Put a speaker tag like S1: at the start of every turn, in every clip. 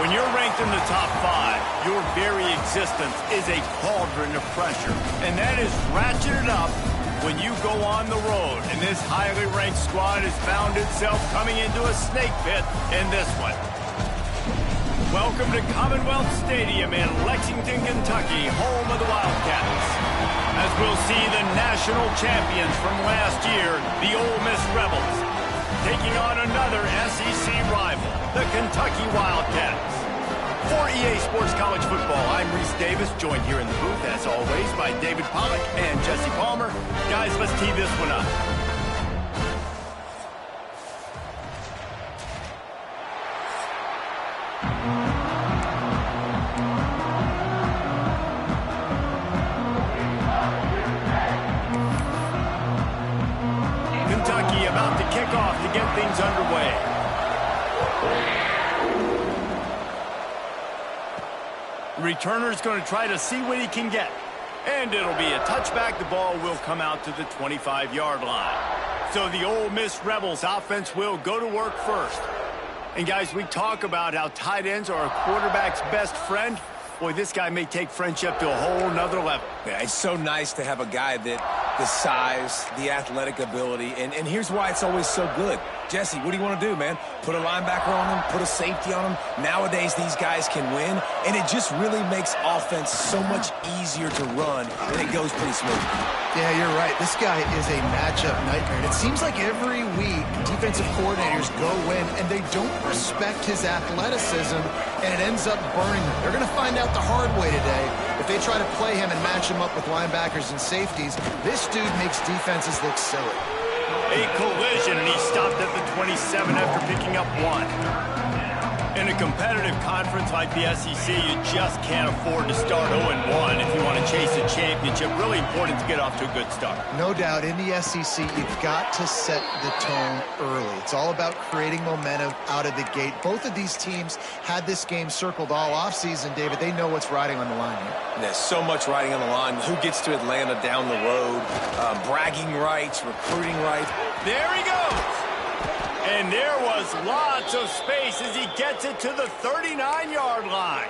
S1: When you're ranked in the top 5, your very existence is a cauldron of pressure. And that is ratcheted up when you go on the road. And this highly ranked squad has found itself coming into a snake pit in this one. Welcome to Commonwealth Stadium in Lexington, Kentucky, home of the Wildcats. As we'll see the national champions from last year, the Ole Miss Rebels, taking on another SEC rival, the Kentucky Wildcats. For EA Sports College Football, I'm Reese Davis, joined here in the booth, as always, by David Pollack and Jesse Palmer. Guys, let's tee this one up. Kentucky about to kick off to get things underway. Returner's going to try to see what he can get. And it'll be a touchback. The ball will come out to the 25-yard line. So the Ole Miss Rebels offense will go to work first. And guys, we talk about how tight ends are a quarterback's best friend. Boy, this guy may take friendship to a whole nother level.
S2: Yeah, it's so nice to have a guy that the size, the athletic ability, and here's why it's always so good. Jesse, what do you want to do, man? Put a linebacker on him, put a safety on him. Nowadays, these guys can win, and it just really makes offense so much easier to run, and it goes pretty smooth.
S3: Yeah, you're right. This guy is a matchup nightmare. And it seems like every week defensive coordinators go in and they don't respect his athleticism, and it ends up burning them. They're going to find out the hard way today. If they try to play him and match him up with linebackers and safeties, this dude makes defenses look silly.
S1: A collision, and he stopped at the 27 after picking up 1. In a competitive conference like the SEC, you just can't afford to start 0-1 if you want to chase a championship. Really important to get off to a good start.
S3: No doubt, in the SEC, you've got to set the tone early. It's all about creating momentum out of the gate. Both of these teams had this game circled all offseason, David. They know what's riding on the line here.
S2: There's so much riding on the line. Who gets to Atlanta down the road? Bragging rights, recruiting rights.
S1: There he goes. And there was lots of space as he gets it to the 39-yard line.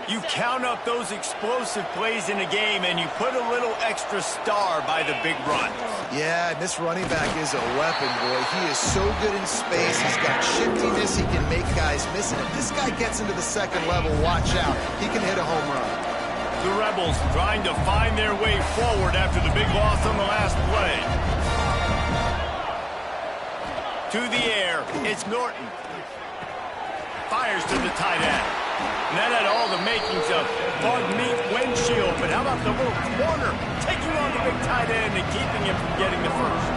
S1: You count up those explosive plays in a game, and you put a little extra star by the big run.
S3: Yeah, and this running back is a weapon, boy. He is so good in space. He's got shiftiness. He can make guys miss. And if this guy gets into the second level, watch out. He can hit a home run.
S1: The Rebels trying to find their way forward after the big loss on the last play. To the air, it's Norton. Fires to the tight end. And that had all the makings of bug meat windshield, but how about the little corner taking on the big tight end and keeping him from getting the first?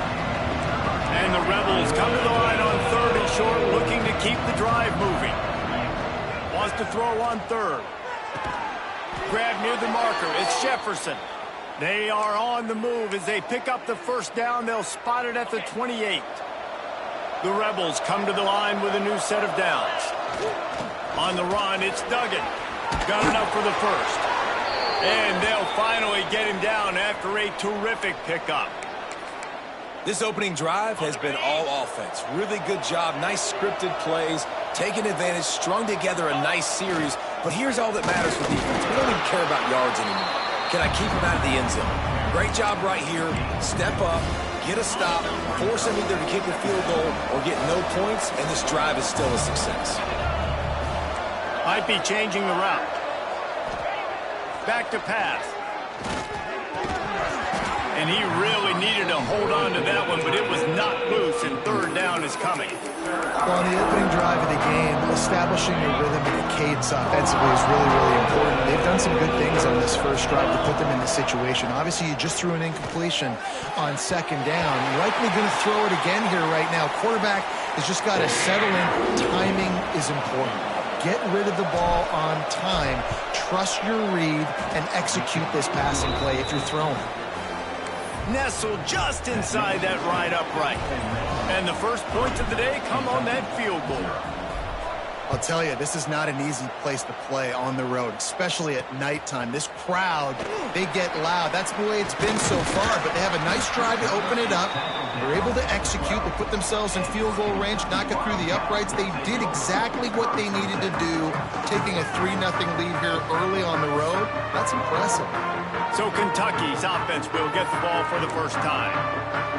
S1: And the Rebels come to the line on 3rd and short, looking to keep the drive moving. Wants to throw on 3rd. Grab near the marker, it's Jefferson. They are on the move as they pick up the first down. They'll spot it at the 28. The Rebels come to the line with a new set of downs. On the run, it's Duggan. Got enough for the first. And they'll finally get him down after a terrific pickup.
S2: This opening drive has been all offense. Really good job, nice scripted plays, taking advantage, strung together a nice series. But here's all that matters for defense. We don't even care about yards anymore. Can I keep him out of the end zone? Great job right here. Step up. Get a stop, force him either to kick a field goal or get no points, and this drive is still a success.
S1: Might be changing the route. Back to pass. And he really needed to hold on to that one, but it was not loose, and 3rd down is coming.
S3: Well, on the opening drive of the game, establishing the rhythm and the cadence offensively is really, really important. They've done some good things on this first drive to put them in this situation. Obviously, you just threw an incompletion on 2nd down. You're likely going to throw it again here right now. Quarterback has just got to settle in. Timing is important. Get rid of the ball on time. Trust your read and execute this passing play if you're throwing.
S1: Nestled just inside that right upright. And the first points of the day come on that field goal.
S3: I'll tell you, this is not an easy place to play on the road, especially at nighttime. This crowd, they get loud. That's the way it's been so far, but they have a nice drive to open it up. They're able to execute. They put themselves in field goal range, knock it through the uprights. They did exactly what they needed to do, taking a 3-0 lead here early on the road. That's impressive.
S1: So Kentucky's offense will get the ball for the first time.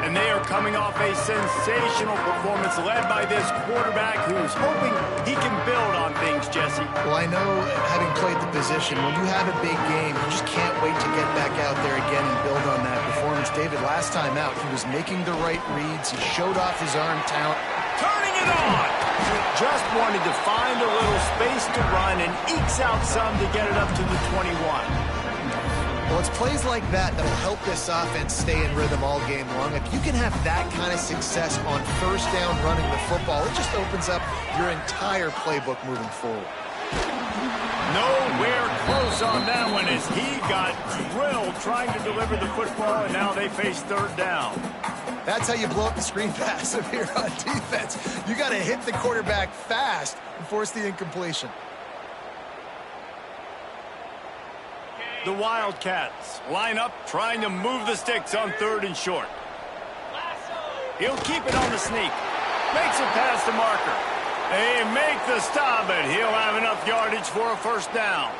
S1: And they are coming off a sensational performance led by this quarterback who's hoping he can build on things, Jesse.
S3: Well, I know, having played the position, when you have a big game, you just can't wait to get back out there again and build on that performance. David, last time out, he was making the right reads. He showed off his arm talent.
S1: Turning it on! Just wanted to find a little space to run and ekes out some to get it up to the 21.
S3: Well, it's plays like that that'll help this offense stay in rhythm all game long. If you can have that kind of success on first down running the football, it just opens up your entire playbook moving forward.
S1: Nowhere close on that one as he got drilled trying to deliver the football, and now they face third down.
S3: That's how you blow up the screen pass up here on defense. You got to hit the quarterback fast and force the incompletion.
S1: The Wildcats line up trying to move the sticks on 3rd and short. He'll keep it on the sneak. Makes it past the marker. They make the stop, but he'll have enough yardage for a first down.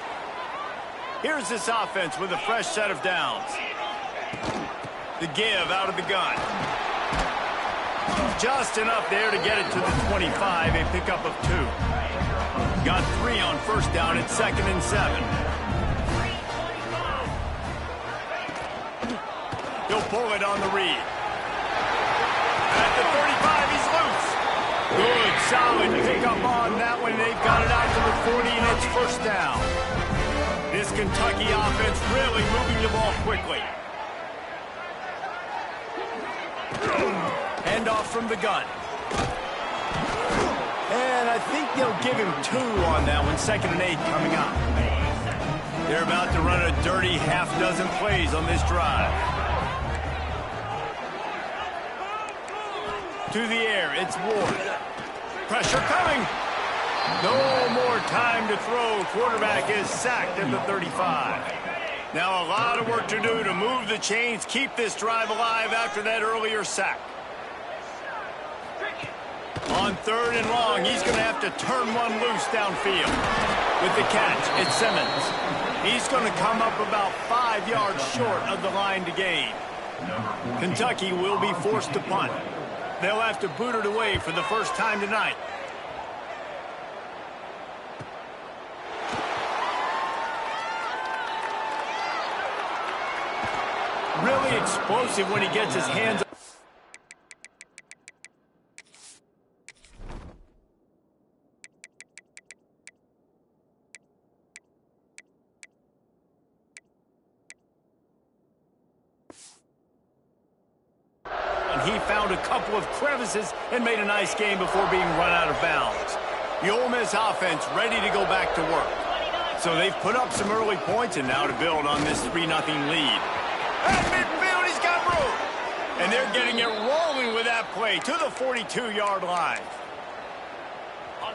S1: Here's this offense with a fresh set of downs. The give out of the gun. Just enough there to get it to the 25, a pickup of 2. Got 3 on first down at 2nd and 7. He'll pull it on the read. At the 35, he's loose. Good, solid pickup on that one. They've got it out to the 40, and it's first down. This Kentucky offense really moving the ball quickly. Handoff from the gun. And I think they'll give him 2 on that one. 2nd and 8 coming up. They're about to run a dirty half-dozen plays on this drive. To the air, it's Ward. Pressure coming. No more time to throw. Quarterback is sacked at the 35. Now a lot of work to do to move the chains, keep this drive alive after that earlier sack. On 3rd and long, he's going to have to turn one loose downfield. With the catch, it's Simmons. He's going to come up about 5 yards short of the line to gain. Kentucky will be forced to punt. They'll have to boot it away for the first time tonight. Really explosive when he gets his hands up. He found a couple of crevices and made a nice game before being run out of bounds. The Ole Miss offense ready to go back to work. So they've put up some early points and now to build on this 3-0 lead. At midfield, he's got room. And they're getting it rolling with that play to the 42-yard line.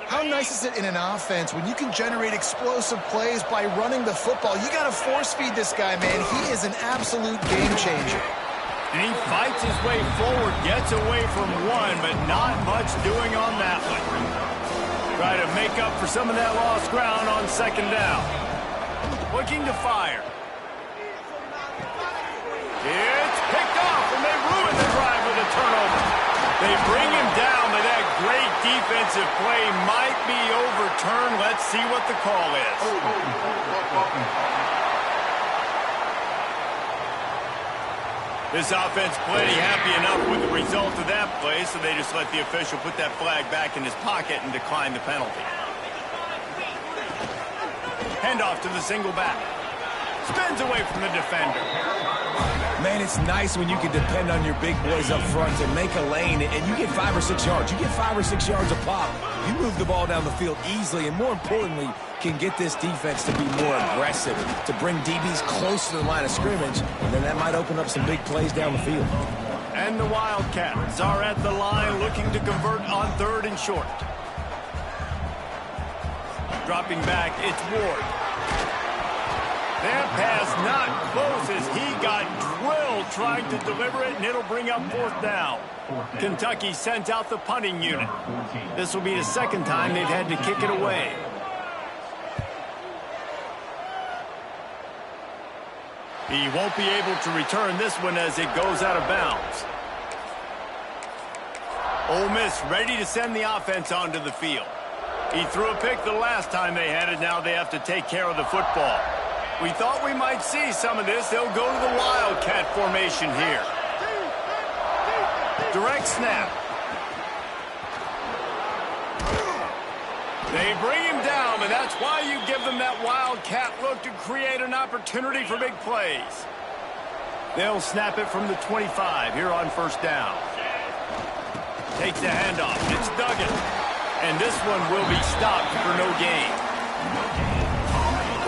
S3: How nice is it in an offense when you can generate explosive plays by running the football? You got to force feed this guy, man. He is an absolute game changer.
S1: And he fights his way forward, gets away from one, but not much doing on that one. Try to make up for some of that lost ground on 2nd down. Looking to fire. It's picked off, and they ruin the drive with a turnover. They bring him down, but that great defensive play might be overturned. Let's see what the call is. This offense plenty happy enough with the result of that play, so they just let the official put that flag back in his pocket and decline the penalty. Handoff to the single back. Spins away from the defender.
S2: Man, it's nice when you can depend on your big boys up front to make a lane, and you get 5 or 6 yards. You get 5 or 6 yards a pop. You move the ball down the field easily, and more importantly, can get this defense to be more aggressive, to bring DBs close to the line of scrimmage, and then that might open up some big plays down the field.
S1: And the Wildcats are at the line looking to convert on 3rd and short. Dropping back, it's Ward. That pass not close as he got drilled trying to deliver it, and it'll bring up 4th down. Kentucky sends out the punting unit. This will be the 2nd time they've had to kick it away. He won't be able to return this one as it goes out of bounds. Ole Miss ready to send the offense onto the field. He threw a pick the last time they had it. Now they have to take care of the football. We thought we might see some of this. They'll go to the Wildcat formation here. Direct snap. They bring him down, and that's why you give them that Wildcat look to create an opportunity for big plays. They'll snap it from the 25 here on 1st down. Takes the handoff. It's Duggan. And this one will be stopped for no gain.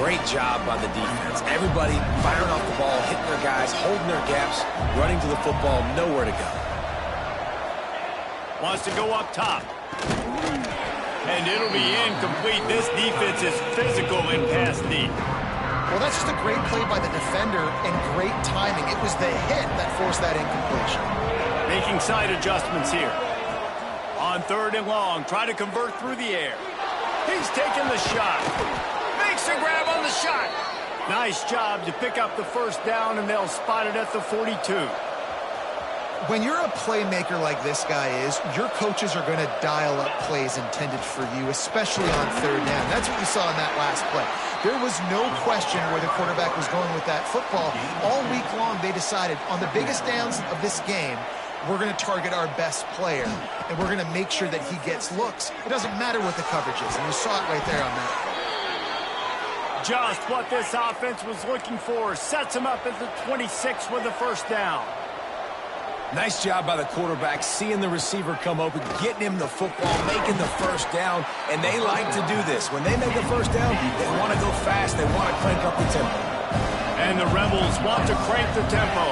S2: Great job by the defense. Everybody firing off the ball, hitting their guys, holding their gaps, running to the football, nowhere to go.
S1: Wants to go up top. And it'll be incomplete. This defense is physical in pass deep.
S3: Well, that's just a great play by the defender and great timing. It was the hit that forced that incompletion.
S1: Making side adjustments here. On 3rd and long, try to convert through the air. He's taking the shot. Makes a grab on the shot. Nice job to pick up the 1st down, and they'll spot it at the 42.
S3: When you're a playmaker like this guy is, your coaches are going to dial up plays intended for you, especially on 3rd down. That's what we saw in that last play. There was no question where the quarterback was going with that football. All week long, they decided on the biggest downs of this game, we're going to target our best player, and we're going to make sure that he gets looks. It doesn't matter what the coverage is, and you saw it right there on that.
S1: Just what this offense was looking for. Sets him up at the 26 with the 1st down.
S2: Nice job by the quarterback, seeing the receiver come open, getting him the football, making the 1st down, and they like to do this. When they make a 1st down, they want to go fast, they want to crank up the tempo.
S1: And the Rebels want to crank the tempo.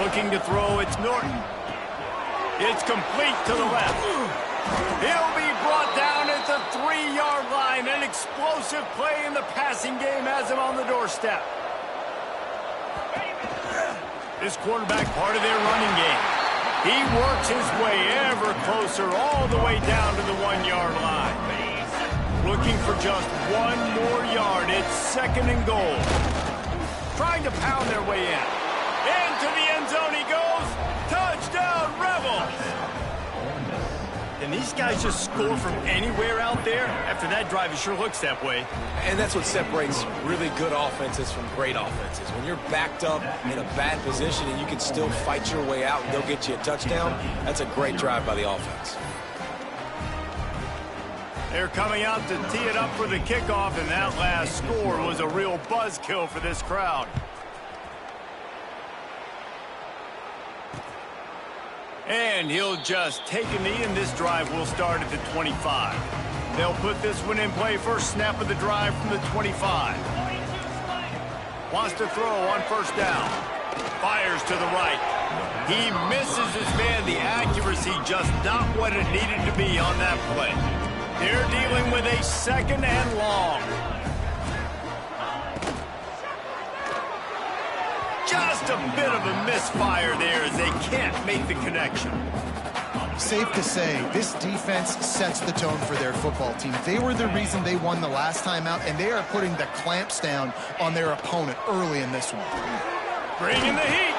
S1: Looking to throw, it's Norton. It's complete to the left. He'll be brought down at the 3-yard line. An explosive play in the passing game has him on the doorstep. This quarterback part of their running game. He works his way ever closer all the way down to the 1-yard line. Looking for just 1 more yard. It's 2nd and goal. Trying to pound their way in. Into the end zone he goes. Touchdown, Rebels! Can these guys just score from anywhere out there? After that drive, it sure looks that way.
S2: And that's what separates really good offenses from great offenses. When you're backed up in a bad position and you can still fight your way out and they'll get you a touchdown, that's a great drive by the offense.
S1: They're coming out to tee it up for the kickoff, and that last score was a real buzzkill for this crowd. And he'll just take a knee, and this drive will start at the 25. They'll put this one in play. First snap of the drive from the 25. Wants to throw on 1st down. Fires to the right. He misses his man. The accuracy just not what it needed to be on that play. They're dealing with a 2nd and long. Just a bit of a misfire there as they can't make the connection.
S3: Safe to say, this defense sets the tone for their football team. They were the reason they won the last time out, and they are putting the clamps down on their opponent early in this one.
S1: Bringing the heat.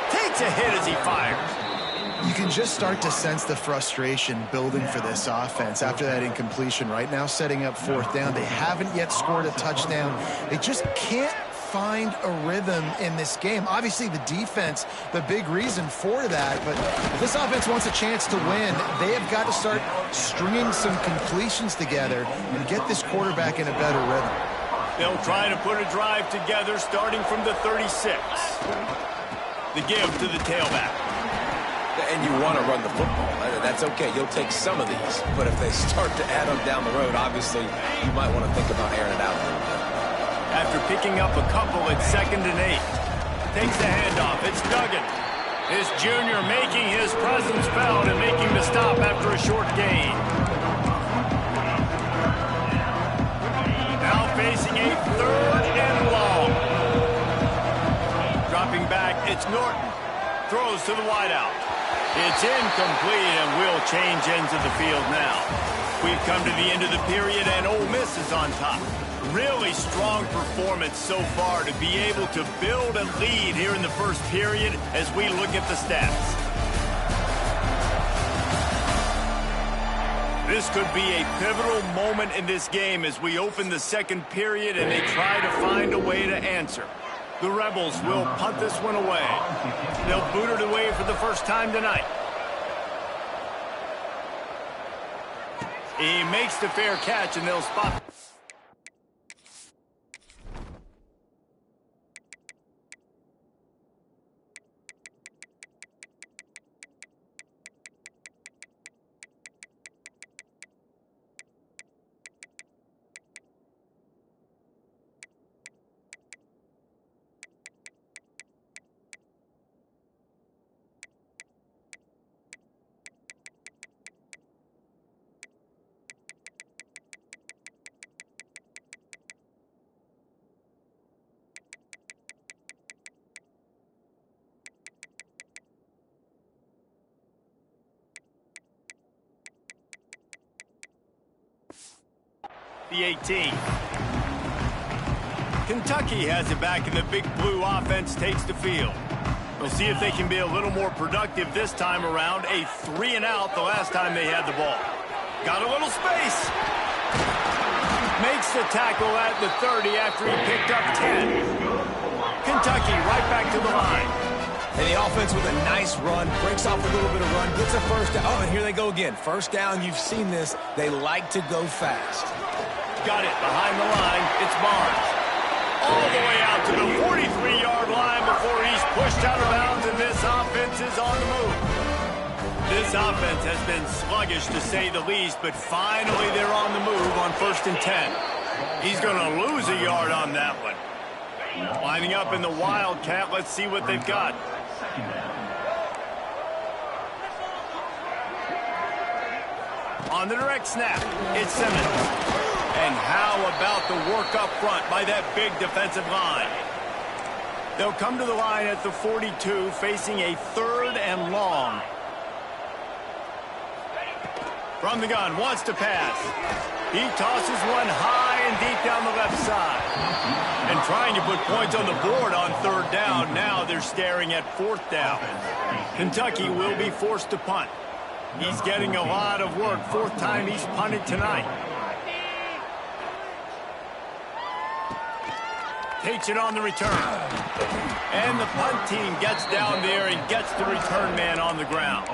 S1: Takes a hit as he fires.
S3: You can just start to sense the frustration building for this offense after that incompletion. Right now, setting up 4th down. They haven't yet scored a touchdown. They just can't find a rhythm in this game. Obviously, the defense, the big reason for that, but if this offense wants a chance to win, they have got to start stringing some completions together and get this quarterback in a better rhythm.
S1: They'll try to put a drive together starting from the 36. The give to the tailback.
S2: And you want to run the football. That's okay. You'll take some of these. But if they start to add them down the road, obviously, you might want to think about airing it out a little bit.
S1: After picking up a couple at 2nd and 8. Takes the handoff. It's Duggan. This junior making his presence felt and making the stop after a short gain. throws to the wideout. It's incomplete, and we'll change ends of the field now. We've come to the end of the period, and Ole Miss is on top. Really strong performance so far to be able to build a lead here in the first period as we look at the stats. This could be a pivotal moment in this game as we open the second period and they try to find a way to answer. The Rebels will punt this one away. They'll boot it away for the first time tonight. He makes the fair catch, and they'll spot. The 18. Kentucky has it back, and the big blue offense takes the field. We'll see if they can be a little more productive this time around. A 3-and-out the last time they had the ball. Got a little space. Makes the tackle at the 30 after he picked up 10. Kentucky right back to the line.
S2: And the offense with a nice run, breaks off a little bit of run, gets a first down. Oh, and here they go again. First down, you've seen this. They like to go fast.
S1: Got it behind the line. It's Barnes. All the way out to the 43-yard line before he's pushed out of bounds, and this offense is on the move. This offense has been sluggish, to say the least, but finally they're on the move on 1st and 10. He's going to lose a yard on that one. Lining up in the Wildcat. Let's see what they've got. On the direct snap, it's Simmons. And how about the work up front by that big defensive line? They'll come to the line at the 42, facing a 3rd and long. From the gun, wants to pass. He tosses one high and deep down the left side. And trying to put points on the board on 3rd down. Now they're staring at 4th down. Kentucky will be forced to punt. He's getting a lot of work. 4th time he's punted tonight. Takes it on the return. And the punt team gets down there and gets the return man on the ground.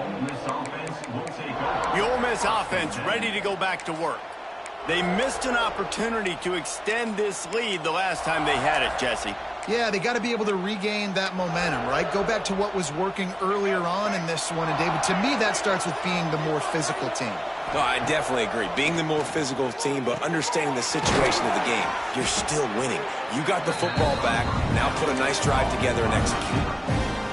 S1: The Ole Miss offense ready to go back to work. They missed an opportunity to extend this lead the last time they had it, Jesse.
S3: Yeah, they got to be able to regain that momentum, right? Go back to what was working earlier on in this one. And, David, to me, that starts with being the more physical team.
S2: No, I definitely agree. Being the more physical team, but understanding the situation of the game. You're still winning. You got the football back. Now put a nice drive together and execute.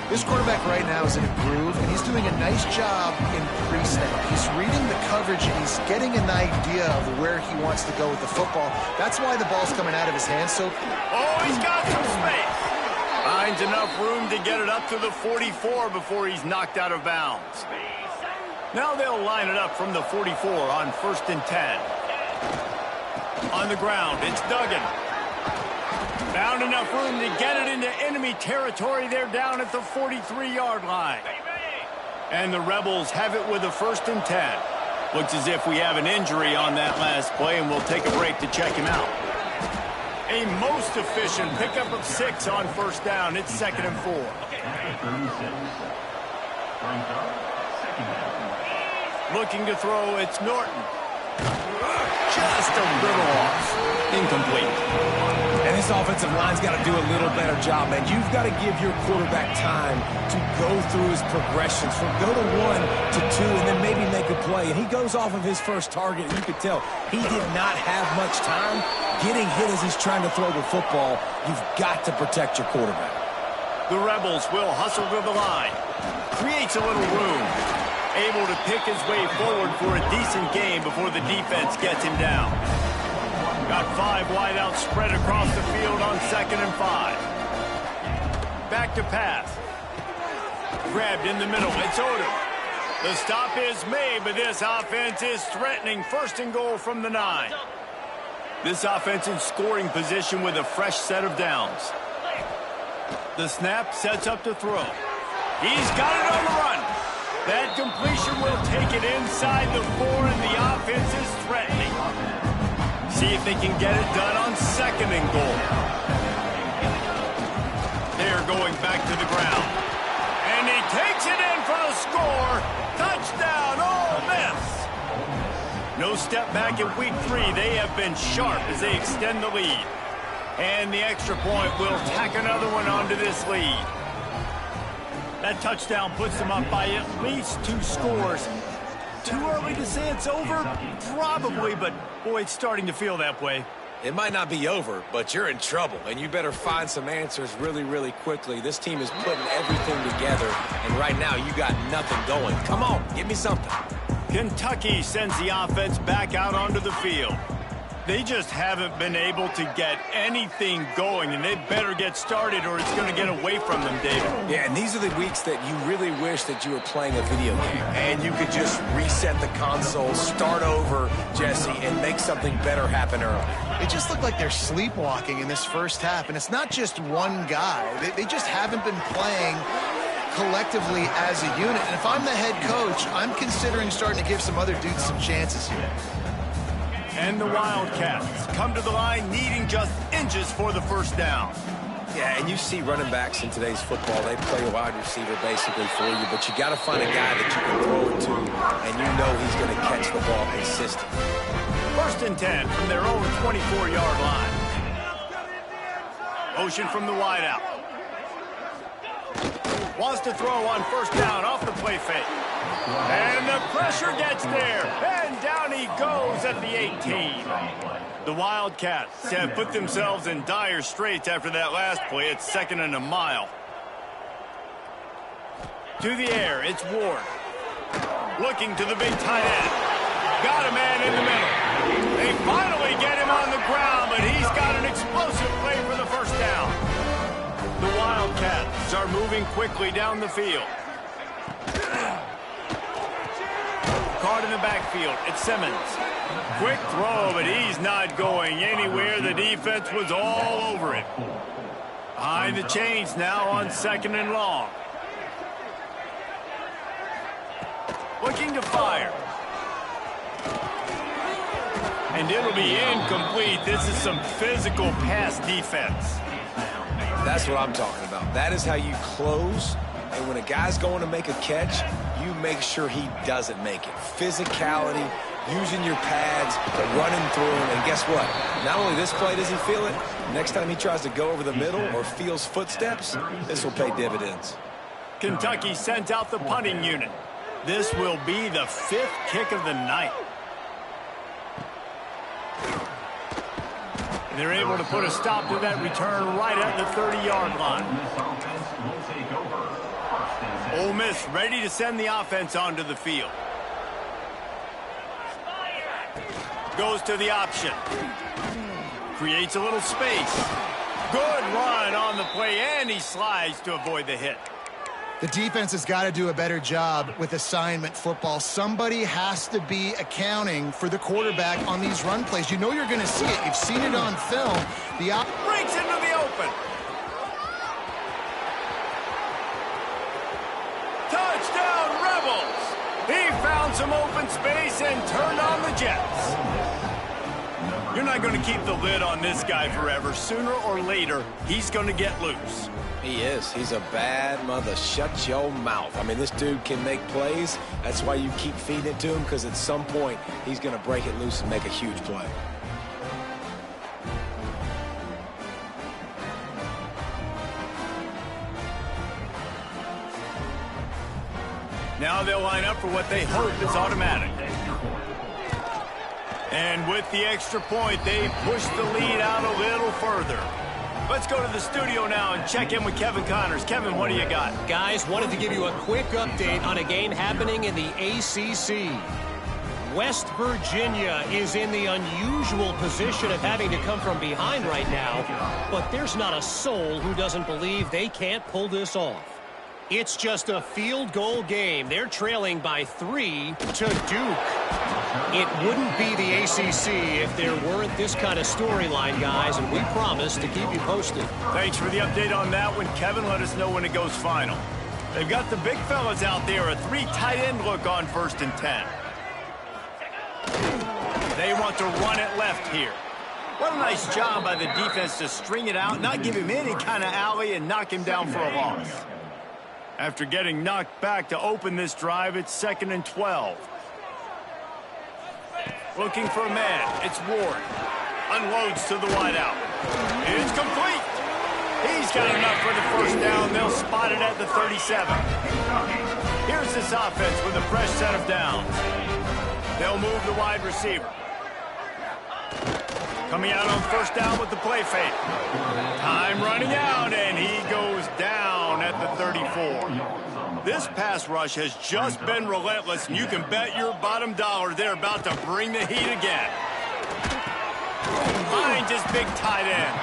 S3: This quarterback right now is in a groove, and he's doing a nice job in pre-snap. He's reading the coverage, and he's getting an idea of where he wants to go with the football. That's why the ball's coming out of his hands. So,
S1: he's got some space. Finds enough room to get it up to the 44 before he's knocked out of bounds. Now they'll line it up from the 44 on 1st and 10. On the ground, it's Duggan. Found enough room to get it into enemy territory. They're down at the 43-yard line. And the Rebels have it with a 1st and 10. Looks as if we have an injury on that last play, and we'll take a break to check him out. A most efficient pickup of 6 on 1st down. It's 2nd and 4. Looking to throw, it's Norton. Just a little off. Incomplete.
S2: And this offensive line's got to do a little better job, man. You've got to give your quarterback time to go through his progressions from go to 1 to 2 and then maybe make a play. And he goes off of his first target, and you could tell he did not have much time getting hit as he's trying to throw the football. You've got to protect your quarterback.
S1: The Rebels will hustle to the line. Creates a little room. Able to pick his way forward for a decent game before the defense gets him down. Got 5 wideouts spread across the field on 2nd and 5. Back to pass. grabbed in the middle. It's Odom. The stop is made, but this offense is threatening. First and goal from the 9. This offense in scoring position with a fresh set of downs. The snap sets up to throw. He's got it on the run. That completion will take it inside the 4, and the offense is threatening. See if they can get it done on second and goal. They're going back to the ground. And he takes it in for the score. Touchdown, Ole Miss. No step back in week 3. They have been sharp as they extend the lead. And the extra point will tack another one onto this lead. That touchdown puts them up by at least 2 scores. Too early to say it's over? Probably, but boy, it's starting to feel that way.
S2: It might not be over, but you're in trouble, and you better find some answers really, really quickly. This team is putting everything together, and right now you got nothing going. Come on, give me something.
S1: Kentucky sends the offense back out onto the field. They just haven't been able to get anything going, and they better get started or it's going to get away from them, David.
S2: Yeah, and these are the weeks that you really wish that you were playing a video game, and you could just reset the console, start over, Jesse, and make something better happen early.
S3: They just look like they're sleepwalking in this first half, and it's not just one guy. They just haven't been playing collectively as a unit. And if I'm the head coach, I'm considering starting to give some other dudes some chances here.
S1: And the Wildcats come to the line needing just inches for the first down.
S2: Yeah, and you see running backs in today's football, they play a wide receiver basically for you, but you got to find a guy that you can throw it to, and you know he's going to catch the ball consistently.
S1: First and 10 from their own 24-yard line. Motion from the wideout. Wants to throw on first down off the play fake. And the pressure gets there. And down he goes at the 18. The Wildcats have put themselves in dire straits after that last play. It's 2nd and a mile. To the air, it's Ward. Looking to the big tight end. Got a man in the middle. They finally get him on the ground, but he's got an explosive play for the first down. The Wildcats are moving quickly down the field. Caught in the backfield. It's Simmons. Quick throw, but he's not going anywhere. The defense was all over it. Behind the chains now on 2nd and long. Looking to fire. And it'll be incomplete. This is some physical pass defense.
S2: That's what I'm talking about. That is how you close. And when a guy's going to make a catch, you make sure he doesn't make it. Physicality, using your pads, running through him. And guess what? Not only this play does he feel it, next time he tries to go over the middle or feels footsteps, this will pay dividends.
S1: Kentucky sent out the punting unit. This will be the 5th kick of the night. They're able to put a stop to that return right at the 30-yard line. Ole Miss ready to send the offense onto the field. Goes to the option. Creates a little space. Good run on the play, and he slides to avoid the hit.
S3: The defense has got to do a better job with assignment football. Somebody has to be accounting for the quarterback on these run plays. You know you're going to see it. You've seen it on film.
S1: Breaks into the open. Touchdown, Rebels! He found some open space and turned on the Jets. You're not going to keep the lid on this guy forever. Sooner or later, he's going to get loose.
S2: He is. He's a bad mother. Shut your mouth. I mean, this dude can make plays. That's why you keep feeding it to him, because at some point, he's going to break it loose and make a huge play.
S1: Now they'll line up for what they hope is automatic. And with the extra point, they push the lead out a little further. Let's go to the studio now and check in with Kevin Connors. Kevin, what do you got?
S4: Guys, wanted to give you a quick update on a game happening in the ACC. West Virginia is in the unusual position of having to come from behind right now, but there's not a soul who doesn't believe they can't pull this off. It's just a field goal game. They're trailing by 3 to Duke. It wouldn't be the ACC if there weren't this kind of storyline, guys, and we promise to keep you posted.
S1: Thanks for the update on that one, Kevin. Let us know when it goes final. They've got the big fellas out there, a 3 tight end look on 1st and 10. They want to run it left here. What a nice job by the defense to string it out, not give him any kind of alley, and knock him down for a loss. After getting knocked back to open this drive, it's 2nd and 12. Looking for a man. It's Ward. Unloads to the wideout. It's complete. He's got enough for the first down. They'll spot it at the 37. Here's this offense with a fresh set of downs. They'll move the wide receiver. Coming out on 1st down with the play fake. Time running out, and he goes down at the 34. This pass rush has just been relentless, and you can bet your bottom dollar they're about to bring the heat again. Finds his big tight end.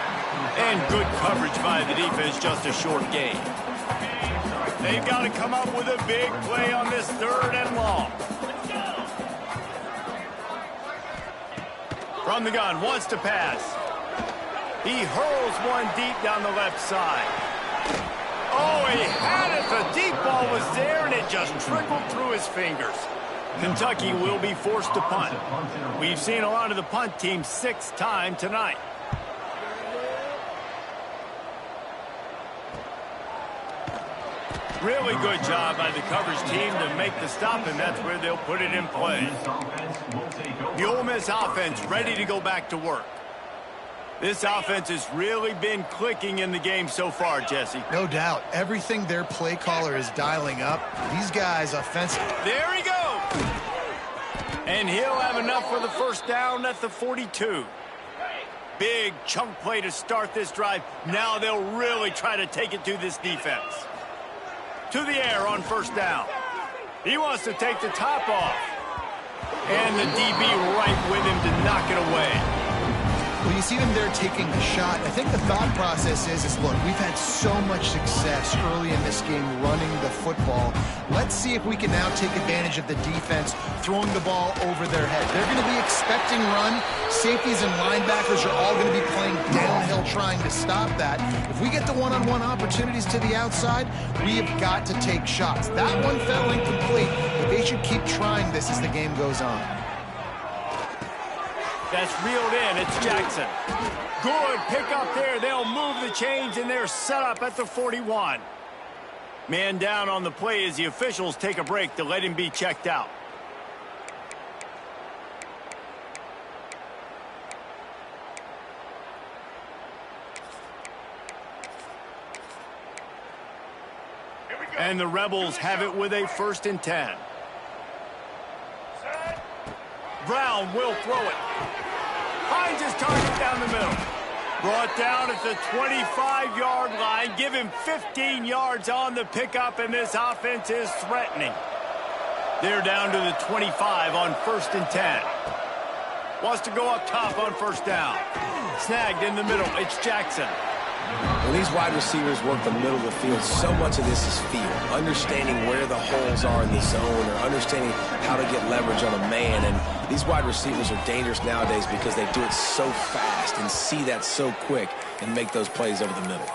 S1: And good coverage by the defense, just a short gain. They've got to come up with a big play on this 3rd and long. From the gun, wants to pass. He hurls one deep down the left side. Oh, he had it. The deep ball was there, and it just trickled through his fingers. Kentucky will be forced to punt. We've seen a lot of the punt team 6th time tonight. Really good job by the coverage team to make the stop, and that's where they'll put it in play. The Ole Miss offense ready to go back to work. This offense has really been clicking in the game so far, Jesse.
S3: No doubt. Everything their play caller is dialing up. These guys offensive.
S1: There he goes. And he'll have enough for the first down at the 42. Big chunk play to start this drive. Now they'll really try to take it to this defense. To the air on 1st down. He wants to take the top off. And the DB right with him to knock it away.
S3: Well, you see them there taking the shot. I think the thought process is look, we've had so much success early in this game running the football. Let's see if we can now take advantage of the defense throwing the ball over their head. They're going to be expecting run. Safeties and linebackers are all going to be playing downhill trying to stop that. If we get the one-on-one opportunities to the outside, we have got to take shots. That one fell incomplete, but they should keep trying this as the game goes on.
S1: That's reeled in. It's Jackson. Good pick up there. They'll move the chains, and they're set up at the 41. Man down on the play as the officials take a break to let him be checked out. And the Rebels have it with a 1st and 10. Brown will throw it. Finds his target down the middle. Brought down at the 25-yard line. Give him 15 yards on the pickup, and this offense is threatening. They're down to the 25 on 1st and 10. Wants to go up top on 1st down. Snagged in the middle. It's Jackson.
S2: When these wide receivers work the middle of the field, so much of this is feel. Understanding where the holes are in the zone or understanding how to get leverage on a man. And these wide receivers are dangerous nowadays because they do it so fast and see that so quick and make those plays over the middle.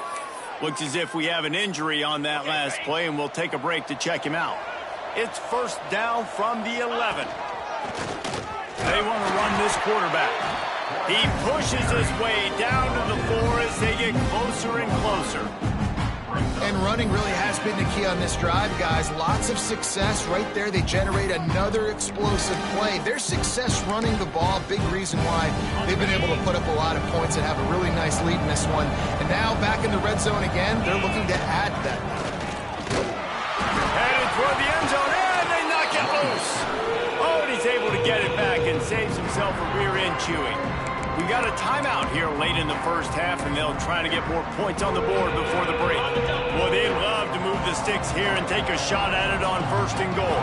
S1: Looks as if we have an injury on that last play, and we'll take a break to check him out. It's 1st down from the 11. They want to run this quarterback. He pushes his way down to the 4 as they get closer and closer.
S3: And running really has been the key on this drive, guys. Lots of success right there. They generate another explosive play. Their success running the ball, big reason why they've been able to put up a lot of points and have a really nice lead in this one. And now back in the red zone again, they're looking to add that.
S1: Headed toward the end zone, and they knock it loose. Oh, and he's able to get it back and saves himself a rear end chewing. We've got a timeout here late in the first half, and they'll try to get more points on the board before the break. Well, they'd love to move the sticks here and take a shot at it on 1st and goal.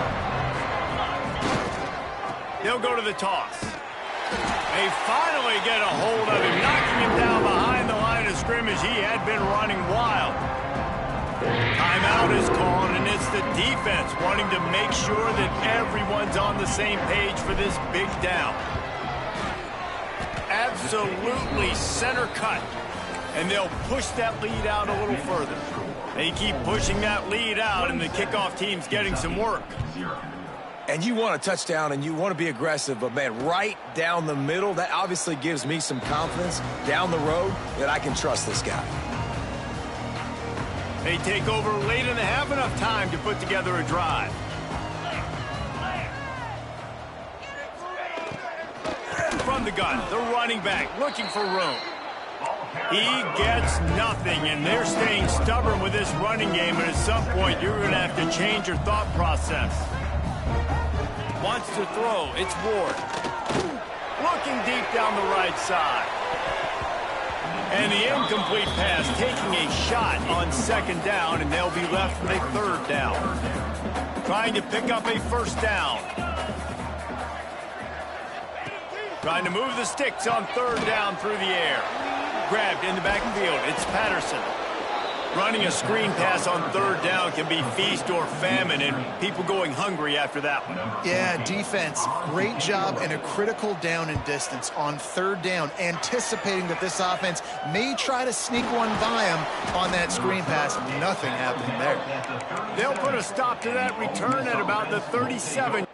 S1: They'll go to the toss. They finally get a hold of him, knocking him down behind the line of scrimmage. He had been running wild. Timeout is called, and it's the defense wanting to make sure that everyone's on the same page for this big down. Absolutely center cut. And they'll push that lead out a little further. They keep pushing that lead out, and the kickoff team's getting some work.
S2: And you want a touchdown, and you want to be aggressive, but, man, right down the middle, that obviously gives me some confidence down the road that I can trust this guy.
S1: They take over late in the half, enough time to put together a drive. From the gun, the running back looking for room. He gets nothing, and they're staying stubborn with this running game, and at some point you're going to have to change your thought process. Wants to throw, it's Ward. Looking deep down the right side. And the incomplete pass taking a shot on second down, and they'll be left with a third down. Trying to pick up a first down. Trying to move the sticks on third down through the air. Grabbed in the backfield. It's Patterson. Running a screen pass on third down can be feast or famine, and people going hungry after that one.
S3: Yeah, defense, great job in a critical down and distance on third down, anticipating that this offense may try to sneak one by him on that screen pass. Nothing happened there.
S1: They'll put a stop to that return at about the 37.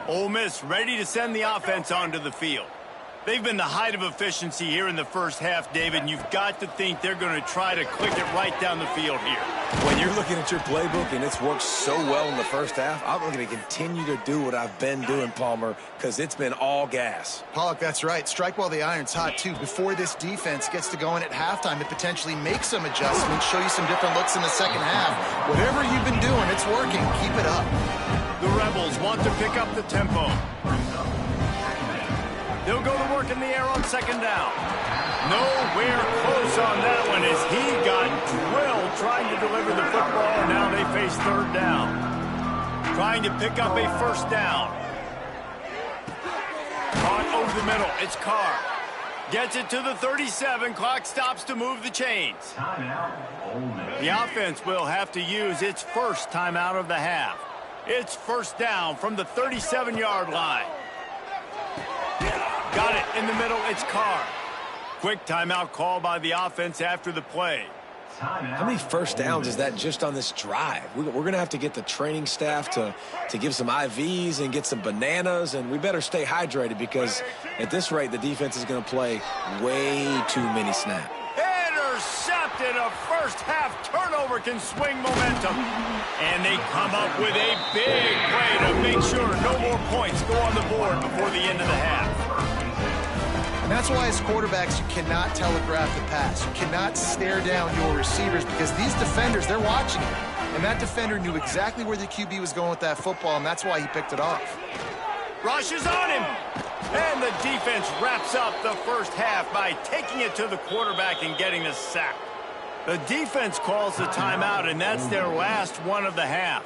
S1: Ole Miss ready to send the offense onto the field. They've been the height of efficiency here in the first half, David, and you've got to think they're going to try to click it right down the field here.
S2: When you're looking at your playbook and it's worked so well in the first half, I'm going to continue to do what I've been doing, Palmer, because it's been all gas.
S3: Pollock, that's right. Strike while the iron's hot, too. Before this defense gets to go in at halftime to potentially make some adjustments, show you some different looks in the second half. Whatever you've been doing, it's working. Keep it up.
S1: The Rebels want to pick up the tempo. They'll go to work in the air on second down. Nowhere close on that one as he got drilled trying to deliver the football, and now they face third down. Trying to pick up a first down. Caught over the middle. It's Carr. Gets it to the 37. Clock stops to move the chains. The offense will have to use its first timeout of the half. It's first down from the 37-yard line. Got it in the middle. It's Carr. Quick timeout call by the offense after the play.
S2: How many first downs is that just on this drive? We're going to have to get the training staff to give some IVs and get some bananas, and we better stay hydrated because at this rate, the defense is going to play way too many snaps.
S1: Intercepted. A first-half turnover can swing momentum. And they come up with a big play to make sure no more points go on the board before the end of the half.
S3: And that's why as quarterbacks, you cannot telegraph the pass. You cannot stare down your receivers because these defenders, they're watching you. And that defender knew exactly where the QB was going with that football, and that's why he picked it off.
S1: Rush is on him. And the defense wraps up the first half by taking it to the quarterback and getting the sack. The defense calls the timeout, and that's their last one of the half.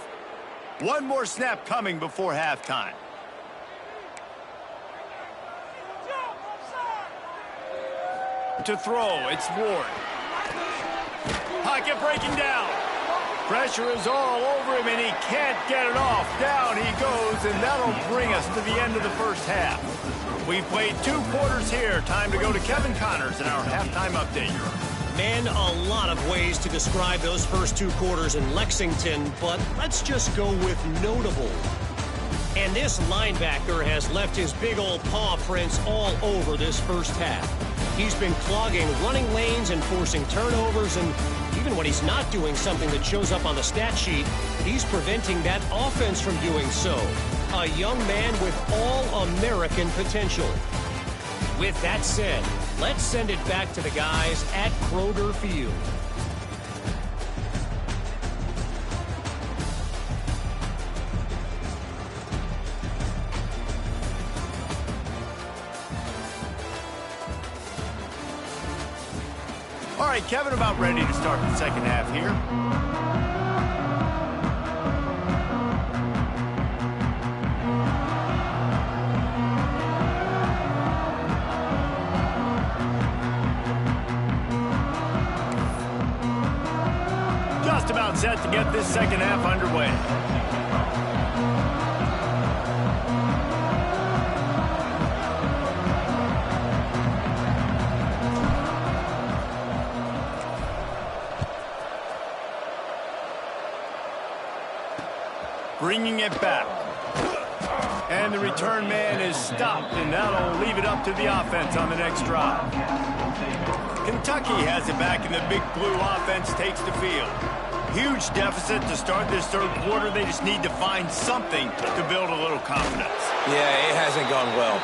S1: One more snap coming before halftime. To throw, it's Ward. Pocket breaking down. Pressure is all over him, and he can't get it off. Down he goes, and that'll bring us to the end of the first half. We played 2 quarters here. Time to go to Kevin Connors in our halftime update.
S4: Man, a lot of ways to describe those first 2 quarters in Lexington, but let's just go with notable. And this linebacker has left his big old paw prints all over this first half. He's been clogging running lanes and forcing turnovers, and even when he's not doing something that shows up on the stat sheet, he's preventing that offense from doing so. A young man with all-American potential. With that said, Let's send it back to the guys at Kroger Field.
S1: All right, Kevin, about ready to start the second half here. Just about set to get this second half underway. Bringing it back. And the return man is stopped, and that'll leave it up to the offense on the next drive. Kentucky has it back, and the Big Blue offense takes the field. Huge deficit to start this third quarter. They just need to find something to build a little confidence.
S2: Yeah, it hasn't gone well.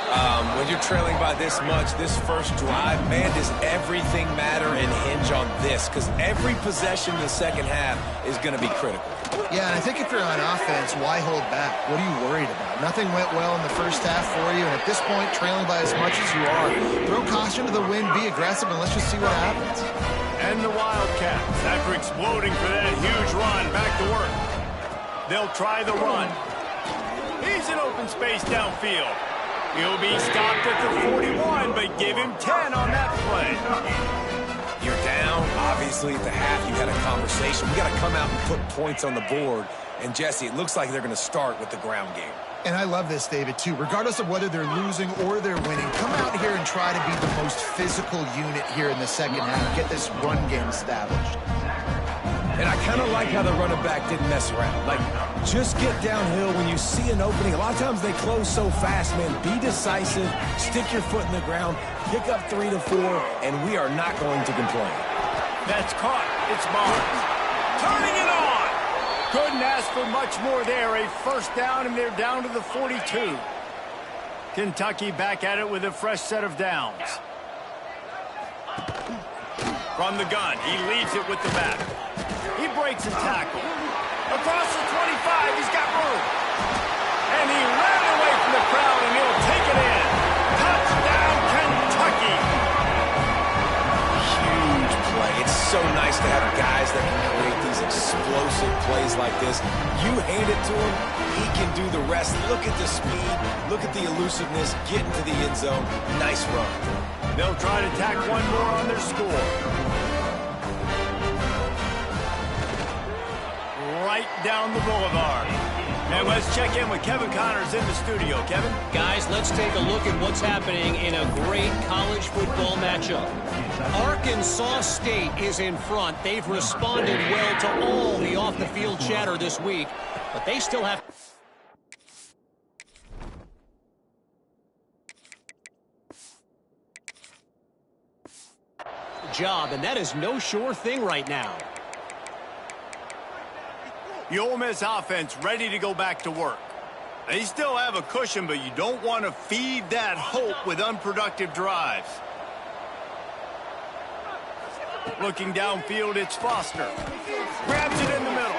S2: When you're trailing by this much, this first drive, man, does everything matter and hinge on this? Because every possession in the second half is going to be critical.
S3: Yeah, and I think if you're on offense, why hold back? What are you worried about? Nothing went well in the first half for you, and at this point, trailing by as much as you are, throw caution to the wind, be aggressive, and let's just see what happens.
S1: And the Wildcats, after exploding for that huge run, back to work. They'll try the run. He's in open space downfield. He'll be stopped at the 41, but give him 10 on that play.
S2: You're down. Obviously, at the half, you had a conversation. We got to come out and put points on the board. And, Jesse, it looks like they're going to start with the ground game.
S3: And I love this, David, too. Regardless of whether they're losing or they're winning, come out here and try to be the most physical unit here in the second half. Get this run game established.
S2: And I kind of like how the running back didn't mess around. Like, just get downhill when you see an opening. A lot of times they close so fast, man. Be decisive, stick your foot in the ground, pick up 3 to 4, and we are not going to complain.
S1: That's caught. It's Barnes. Turning it on. Couldn't ask for much more there. A first down, and they're down to the 42. Kentucky back at it with a fresh set of downs. From the gun, he leaves it with the back. He breaks a tackle. Across the 25, he's got room. And he ran away from the crowd, and he'll take it in. Touchdown, Kentucky.
S2: Huge play. It's so nice to have guys that can create these explosive plays like this. You hand it to him, he can do the rest. Look at the speed. Look at the elusiveness. Get into the end zone. Nice run.
S1: They'll try to tack one more on their score. Right down the boulevard. And let's check in with Kevin Connors in the studio. Kevin?
S4: Guys, let's take a look at what's happening in a great college football matchup. Arkansas State is in front. They've responded well to all the off-the-field chatter this week, but they still have job, and that is no sure thing right now.
S1: The Ole Miss offense ready to go back to work. They still have a cushion, but you don't want to feed that hope with unproductive drives. Looking downfield, it's Foster. Grabs it in the middle.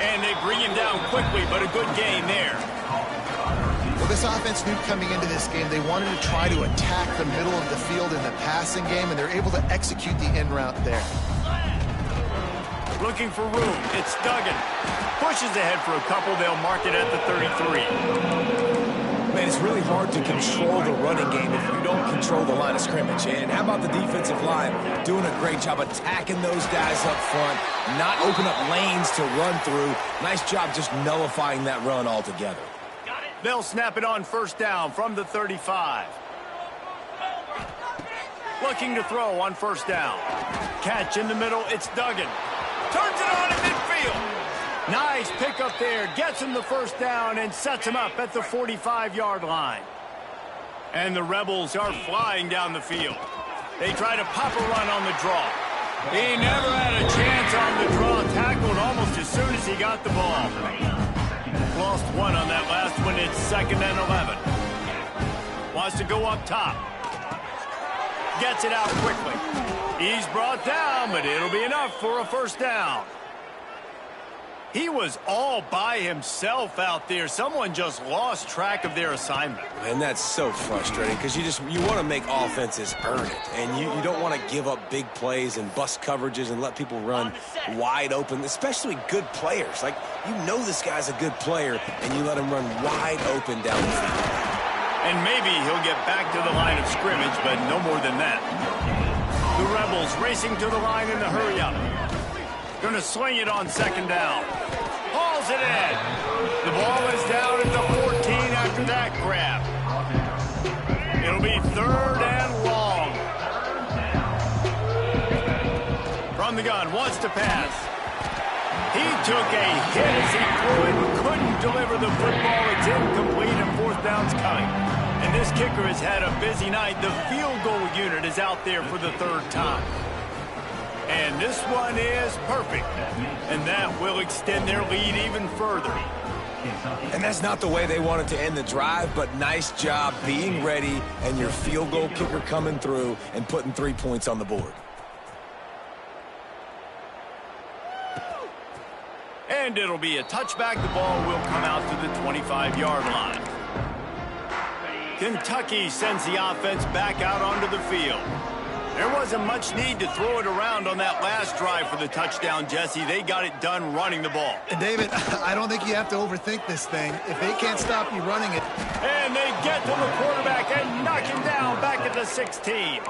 S1: And they bring him down quickly, but a good gain there.
S3: Well, this offense knew coming into this game they wanted to try to attack the middle of the field in the passing game, and they're able to execute the in route there.
S1: Looking for room. It's Duggan. Pushes ahead for a couple. They'll mark it at the 33.
S2: Man, it's really hard to control the running game if you don't control the line of scrimmage. And how about the defensive line doing a great job attacking those guys up front, not open up lanes to run through. Nice job just nullifying that run altogether.
S1: They'll snap it on first down from the 35. Looking to throw on first down. Catch in the middle. It's Duggan. Turns it on at midfield. Nice pickup there. Gets him the first down and sets him up at the 45-yard line. And the Rebels are flying down the field. They try to pop a run on the draw. He never had a chance on the draw. Tackled almost as soon as he got the ball. Lost one on that last one. It's 2nd and 11. Wants to go up top. Gets it out quickly. He's brought down, but it'll be enough for a first down. He was all by himself out there. Someone just lost track of their assignment.
S2: And that's so frustrating because you want to make offenses earn it. And you don't want to give up big plays and bust coverages and let people run wide open, especially good players. Like, you know this guy's a good player, and you let him run wide open down the field.
S1: And maybe he'll get back to the line of scrimmage, but no more than that. The Rebels racing to the line in the hurry-up. Going to sling it on second down. Hauls it in. The ball is down at the 14 after that grab. It'll be third and long. From the gun, wants to pass. He took a hit as he threw it, couldn't deliver the football. It's incomplete, and fourth down's coming. And this kicker has had a busy night. The field goal unit is out there for the third time. And this one is perfect. And that will extend their lead even further.
S2: And that's not the way they wanted to end the drive, but nice job being ready and your field goal kicker coming through and putting 3 points on the board.
S1: And it'll be a touchback. The ball will come out to the 25-yard line. Kentucky sends the offense back out onto the field. There wasn't much need to throw it around on that last drive for the touchdown, Jesse. They got it done running the ball.
S3: And David, I don't think you have to overthink this thing. If they can't stop you running it.
S1: And they get to the quarterback and knock him down back at the 16.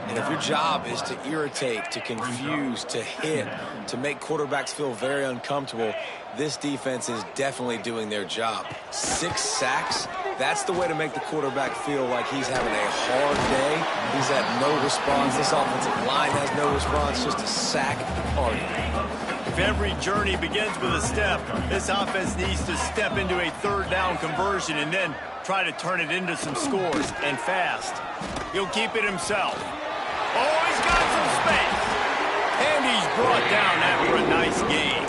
S2: And if your job is to irritate, to confuse, to hit, to make quarterbacks feel very uncomfortable, this defense is definitely doing their job. 6 sacks, that's the way to make the quarterback feel like he's having a hard day. He's had no response. This offensive line has no response, just a sack party.
S1: If every journey begins with a step, this offense needs to step into a third down conversion and then try to turn it into some scores, and fast. He'll keep it himself. Oh, he's got some space. And he's brought down after a nice game.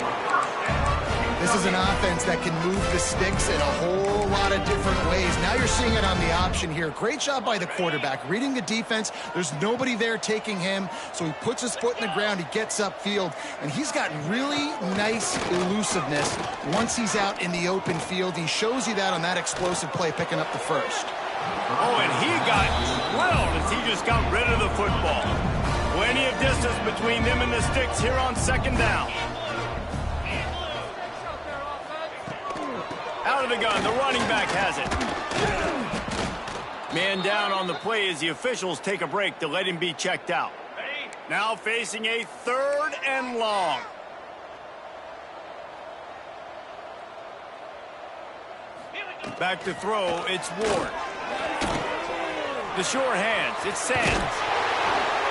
S3: This is an offense that can move the sticks in a whole lot of different ways. Now you're seeing it on the option here. Great job by the quarterback. Reading the defense, there's nobody there taking him, so he puts his foot in the ground, he gets upfield, and he's got really nice elusiveness once he's out in the open field. He shows you that on that explosive play, picking up the first.
S1: Oh, and he got drilled as he just got rid of the football. Plenty of distance between them and the sticks here on second down. Out of the gun, the running back has it. Man down on the play as the officials take a break to let him be checked out. Now facing a third and long. Back to throw, it's Ward. The sure hands, it's Sands.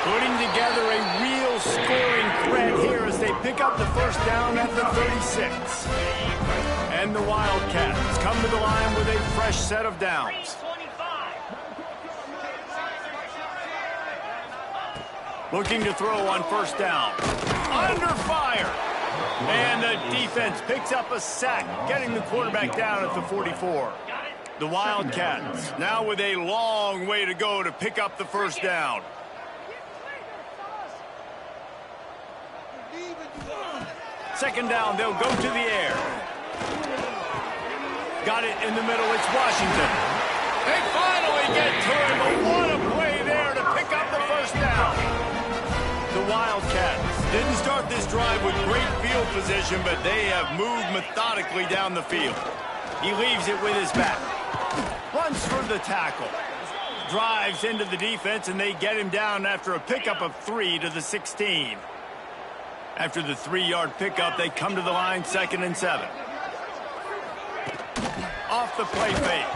S1: Putting together a real scoring threat here as they pick up the first down at the 36. And the Wildcats come to the line with a fresh set of downs. Looking to throw on first down. Under fire. And the defense picks up a sack, getting the quarterback down at the 44. The Wildcats now with a long way to go to pick up the first down. Second down, they'll go to the air. Got it in the middle, it's Washington. They finally get to him, but what a play there to pick up the first down. The Wildcats didn't start this drive with great field position, but they have moved methodically down the field. He leaves it with his back. Runs for the tackle. Drives into the defense, and they get him down after a pickup of 3 to the 16. After the 3-yard pickup, they come to the line, 2nd and 7. Off the play fake.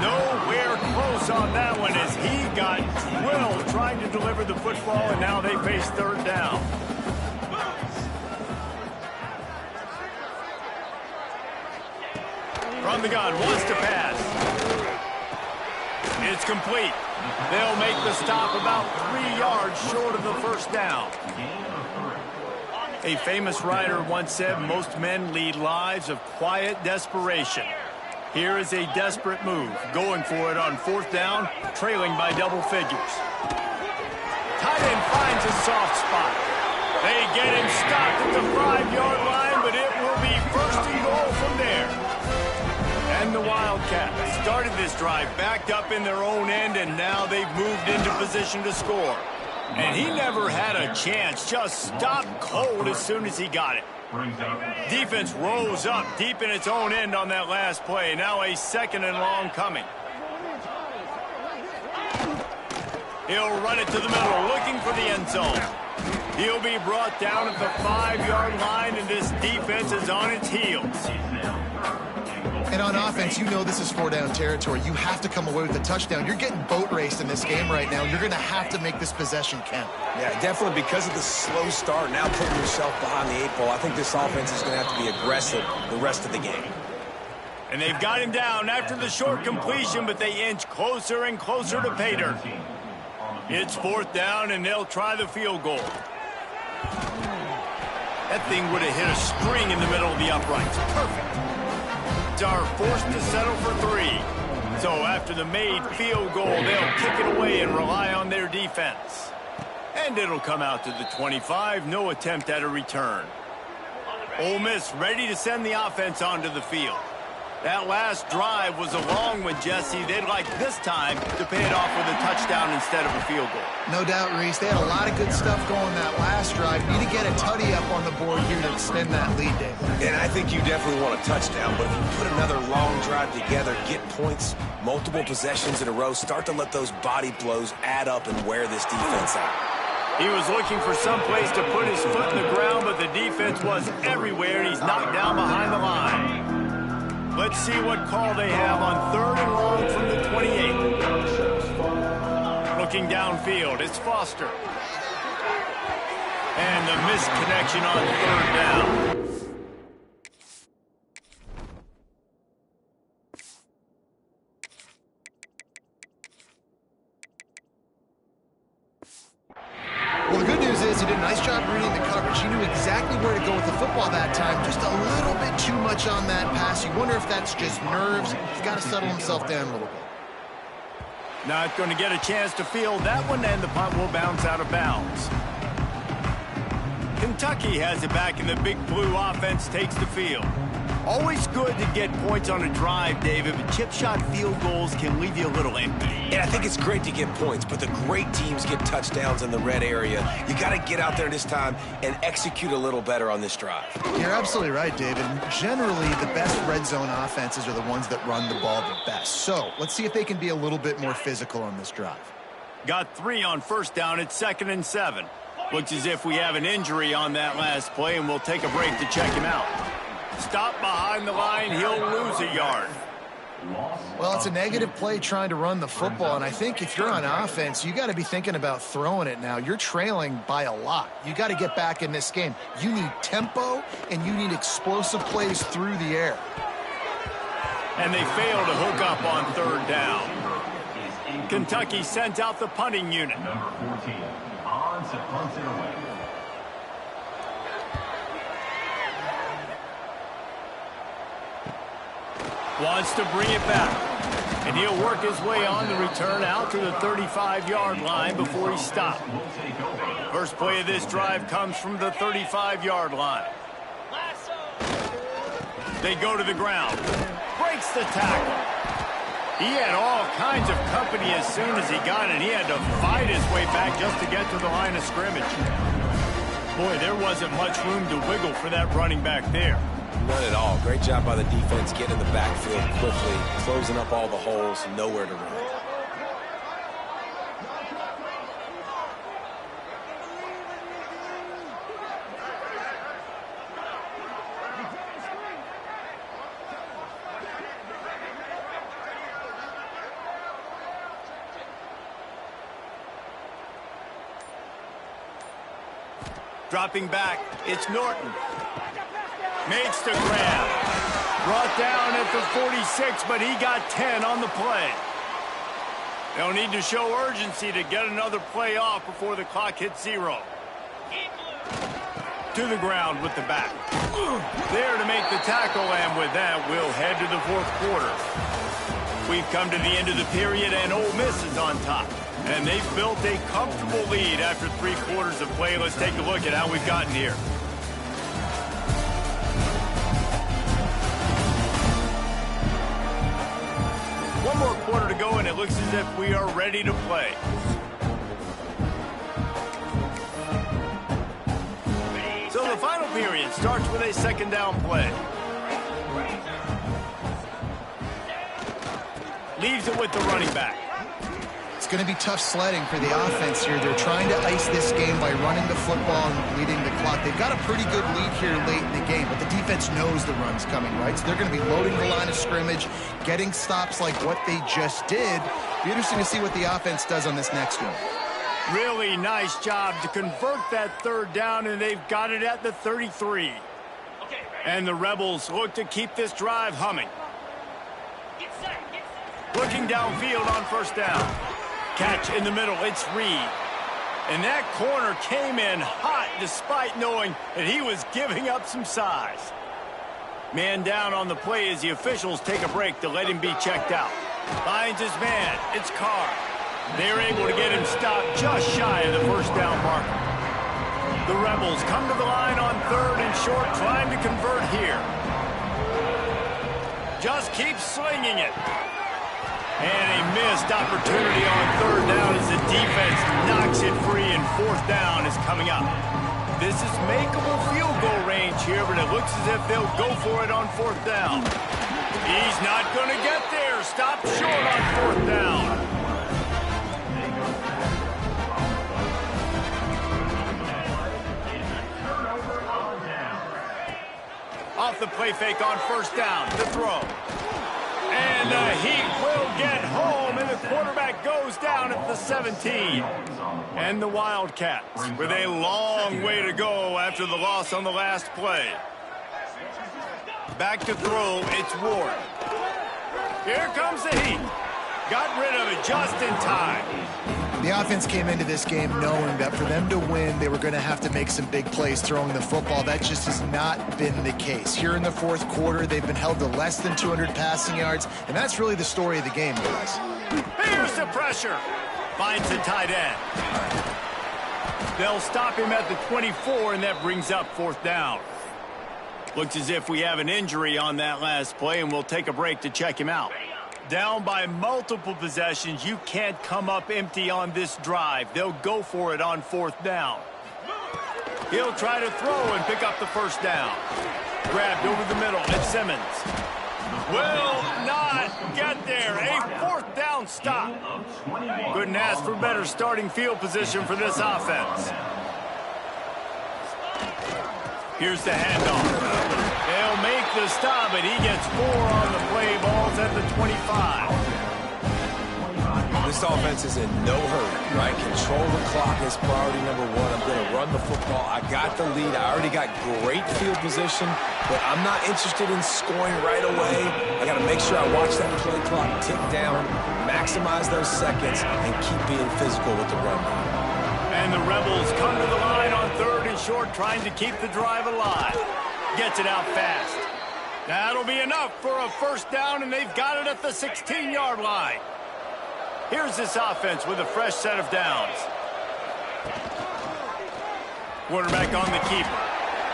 S1: Nowhere close on that one as he got drilled trying to deliver the football, and now they face third down. From the gun, wants to pass. It's complete. They'll make the stop about 3 yards short of the first down. A famous writer once said, most men lead lives of quiet desperation. Here is a desperate move, going for it on fourth down, trailing by double figures. inside and finds a soft spot. They get him stopped at the 5-yard line, but it will be first and goal from there. And the Wildcats started this drive backed up in their own end, and now they've moved into position to score. And he never had a chance, just stopped cold as soon as he got it. Defense rose up deep in its own end on that last play. Now a 2nd and long coming. He'll run it to the middle, looking for the end zone. He'll be brought down at the 5-yard line, and this defense is on its heels.
S3: And on offense, you know this is 4-down territory. You have to come away with a touchdown. You're getting boat raced in this game right now. You're going to have to make this possession count.
S2: Yeah, definitely because of the slow start, now putting yourself behind the 8 ball. I think this offense is going to have to be aggressive the rest of the game.
S1: And they've got him down after the short completion, but they inch closer and closer to pay dirt. It's 4th down, and they'll try the field goal. That thing would have hit a string in the middle of the uprights. Perfect. Are forced to settle for 3. So after the made field goal, they'll kick it away and rely on their defense. And it'll come out to the 25. No attempt at a return. Ole Miss ready to send the offense onto the field. That last drive was a long one, Jesse. They'd like this time to pay it off with a touchdown instead of a field goal.
S3: No doubt, Reese. They had a lot of good stuff going that last drive. Need to get a tutty up on the board here to extend that lead, Dave.
S2: And I think you definitely want a touchdown, but if you put another long drive together, get points, multiple possessions in a row, start to let those body blows add up and wear this defense out.
S1: He was looking for some place to put his foot in the ground, but the defense was everywhere, and he's knocked down behind the line. Let's see what call they have on 3rd and long from the 28. Looking downfield, it's Foster. And the missed connection on 3rd down.
S3: Well, the good news is he did a nice job reading the coverage. He knew exactly where to go with the football that time. Just a little bit too much on that pass. You wonder if that's just nerves. He's got to settle himself down a little bit.
S1: Not going to get a chance to field that one, and the punt will bounce out of bounds. Kentucky has it back, and the big blue offense takes the field. Always good to get points on a drive, David, but chip shot field goals can leave you a little empty.
S2: And I think it's great to get points, but the great teams get touchdowns in the red area. You got to get out there this time and execute a little better on this drive.
S3: You're absolutely right, David. Generally, the best red zone offenses are the ones that run the ball the best. So let's see if they can be a little bit more physical on this drive.
S1: Got 3 on 1st down. It's 2nd and 7. Looks as if we have an injury on that last play, and we'll take a break to check him out. Stop behind the line, he'll lose a yard.
S3: Well, it's a negative play trying to run the football, and I think if you're on offense, you got to be thinking about throwing it now. You're trailing by a lot. You got to get back in this game. You need tempo, and you need explosive plays through the air.
S1: And they fail to hook up on 3rd down. Kentucky sent out the punting unit.
S5: Number 14, odds to punt it away.
S1: Wants to bring it back. And he'll work his way on the return out to the 35-yard line before he's stopped. First play of this drive comes from the 35-yard line. They go to the ground. Breaks the tackle. He had all kinds of company as soon as he got it. He had to fight his way back just to get to the line of scrimmage. Boy, there wasn't much room to wiggle for that running back there.
S2: None at all. Great job by the defense getting in the backfield quickly, closing up all the holes, nowhere to run.
S1: Dropping back, it's Norton. Makes the grab. Brought down at the 46, but he got 10 on the play. They'll need to show urgency to get another play off before the clock hits 0. to the ground with the back. There to make the tackle, and with that, we'll head to the fourth quarter. We've come to the end of the period, and Ole Miss is on top. And they've built a comfortable lead after 3 quarters of play. Let's take a look at how we've gotten here. One more quarter to go, and it looks as if we are ready to play. So the final period starts with a second down play. Leaves it with the running back.
S3: It's going to be tough sledding for the offense here. They're trying to ice this game by running the football and leading the clock. They've got a pretty good lead here late in the game, but the defense knows the run's coming, right? So they're going to be loading the line of scrimmage, getting stops like what they just did. Be interesting to see what the offense does on this next one.
S1: Really nice job to convert that third down, and they've got it at the 33. And the Rebels look to keep this drive humming. Looking downfield on first down. Catch in the middle, it's Reed. And that corner came in hot despite knowing that he was giving up some size. Man down on the play as the officials take a break to let him be checked out. Finds his man, it's Carr. They're able to get him stopped just shy of the first down marker. The Rebels come to the line on third and short, trying to convert here. Just keep slinging it. And a missed opportunity on third down as the defense knocks it free, and fourth down is coming up. This is makeable field goal range here, but it looks as if they'll go for it on fourth down. He's not going to get there. Stop short on fourth down. Off the play fake on first down. The throw. And the Heat will get home, and the quarterback goes down at the 17. And the Wildcats with a long way to go after the loss on the last play. Back to throw, it's Ward. Here comes the Heat. Got rid of it just in time.
S3: The offense came into this game knowing that for them to win, they were going to have to make some big plays throwing the football. That just has not been the case. Here in the fourth quarter, they've been held to less than 200 passing yards, and that's really the story of the game, guys.
S1: Here's the pressure. Finds the tight end. They'll stop him at the 24, and that brings up fourth down. Looks as if we have an injury on that last play, and we'll take a break to check him out. Down by multiple possessions, you can't come up empty on this drive. They'll go for it on fourth down. He'll try to throw and pick up the first down. Grabbed over the middle, it's Simmons. Will not get there. A fourth down stop. Couldn't ask for better starting field position for this offense. Here's the handoff. They'll make the stop, but he gets 4 on the play. Ball's at the 25.
S2: This offense is in no hurry, right? Control the clock is priority number 1. I'm going to run the football. I got the lead. I already got great field position, but I'm not interested in scoring right away. I got to make sure I watch that play clock tick down, maximize those seconds, and keep being physical with the run.
S1: And the Rebels come to the line on third and short, trying to keep the drive alive. Gets it out fast. That'll be enough for a first down, and they've got it at the 16-yard line. Here's this offense with a fresh set of downs. Quarterback on the keeper.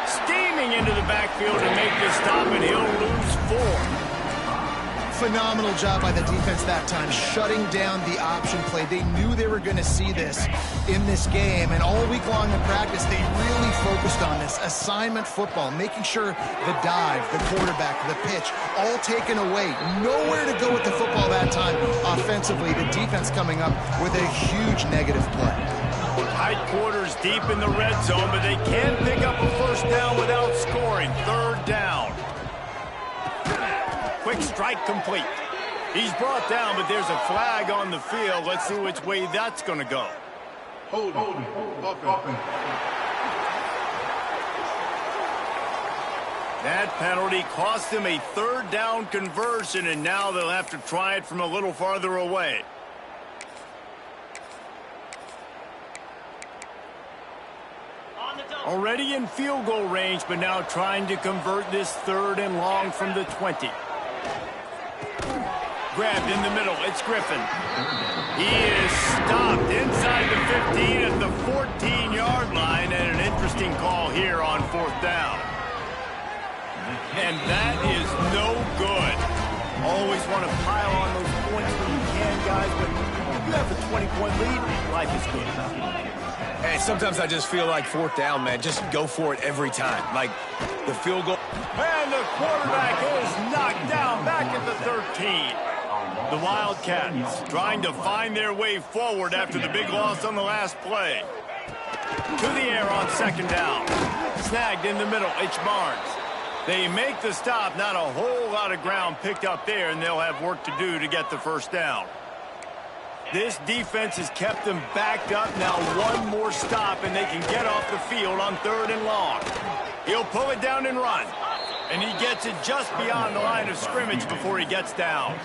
S1: Steaming into the backfield to make the stop, and he'll lose 4.
S3: Phenomenal job by the defense that time, shutting down the option play. They knew they were going to see this in this game, and all week long in practice, they really focused on this assignment football, making sure the dive, the quarterback, the pitch, all taken away. Nowhere to go with the football that time offensively. The defense coming up with a huge negative play.
S1: Tight quarters deep in the red zone, but they can pick up a first down without scoring. Third down. Quick strike complete. He's brought down, but there's a flag on the field. Let's see which way that's going to go.
S6: Hold it.
S1: That penalty cost them a third down conversion, and now they'll have to try it from a little farther away.
S7: On the double.
S1: Already in field goal range, but now trying to convert this 3rd and long from the 20. Grabbed in the middle. It's Griffin. He is stopped inside the 15 at the 14-yard line, and an interesting call here on 4th down. And that is no good. Always want to pile on those points when you can, guys, but you have a 20-point lead. Life is good.
S2: Hey, sometimes I just feel like 4th down, man. Just go for it every time. Like the field goal.
S1: And the quarterback is knocked down back at the 13. The Wildcats trying to find their way forward after the big loss on the last play. To the air on 2nd down. Snagged in the middle. It's Barnes. They make the stop. Not a whole lot of ground picked up there, and they'll have work to do to get the 1st down. This defense has kept them backed up. Now one more stop, and they can get off the field on 3rd and long. He'll pull it down and run. And he gets it just beyond the line of scrimmage before he gets down.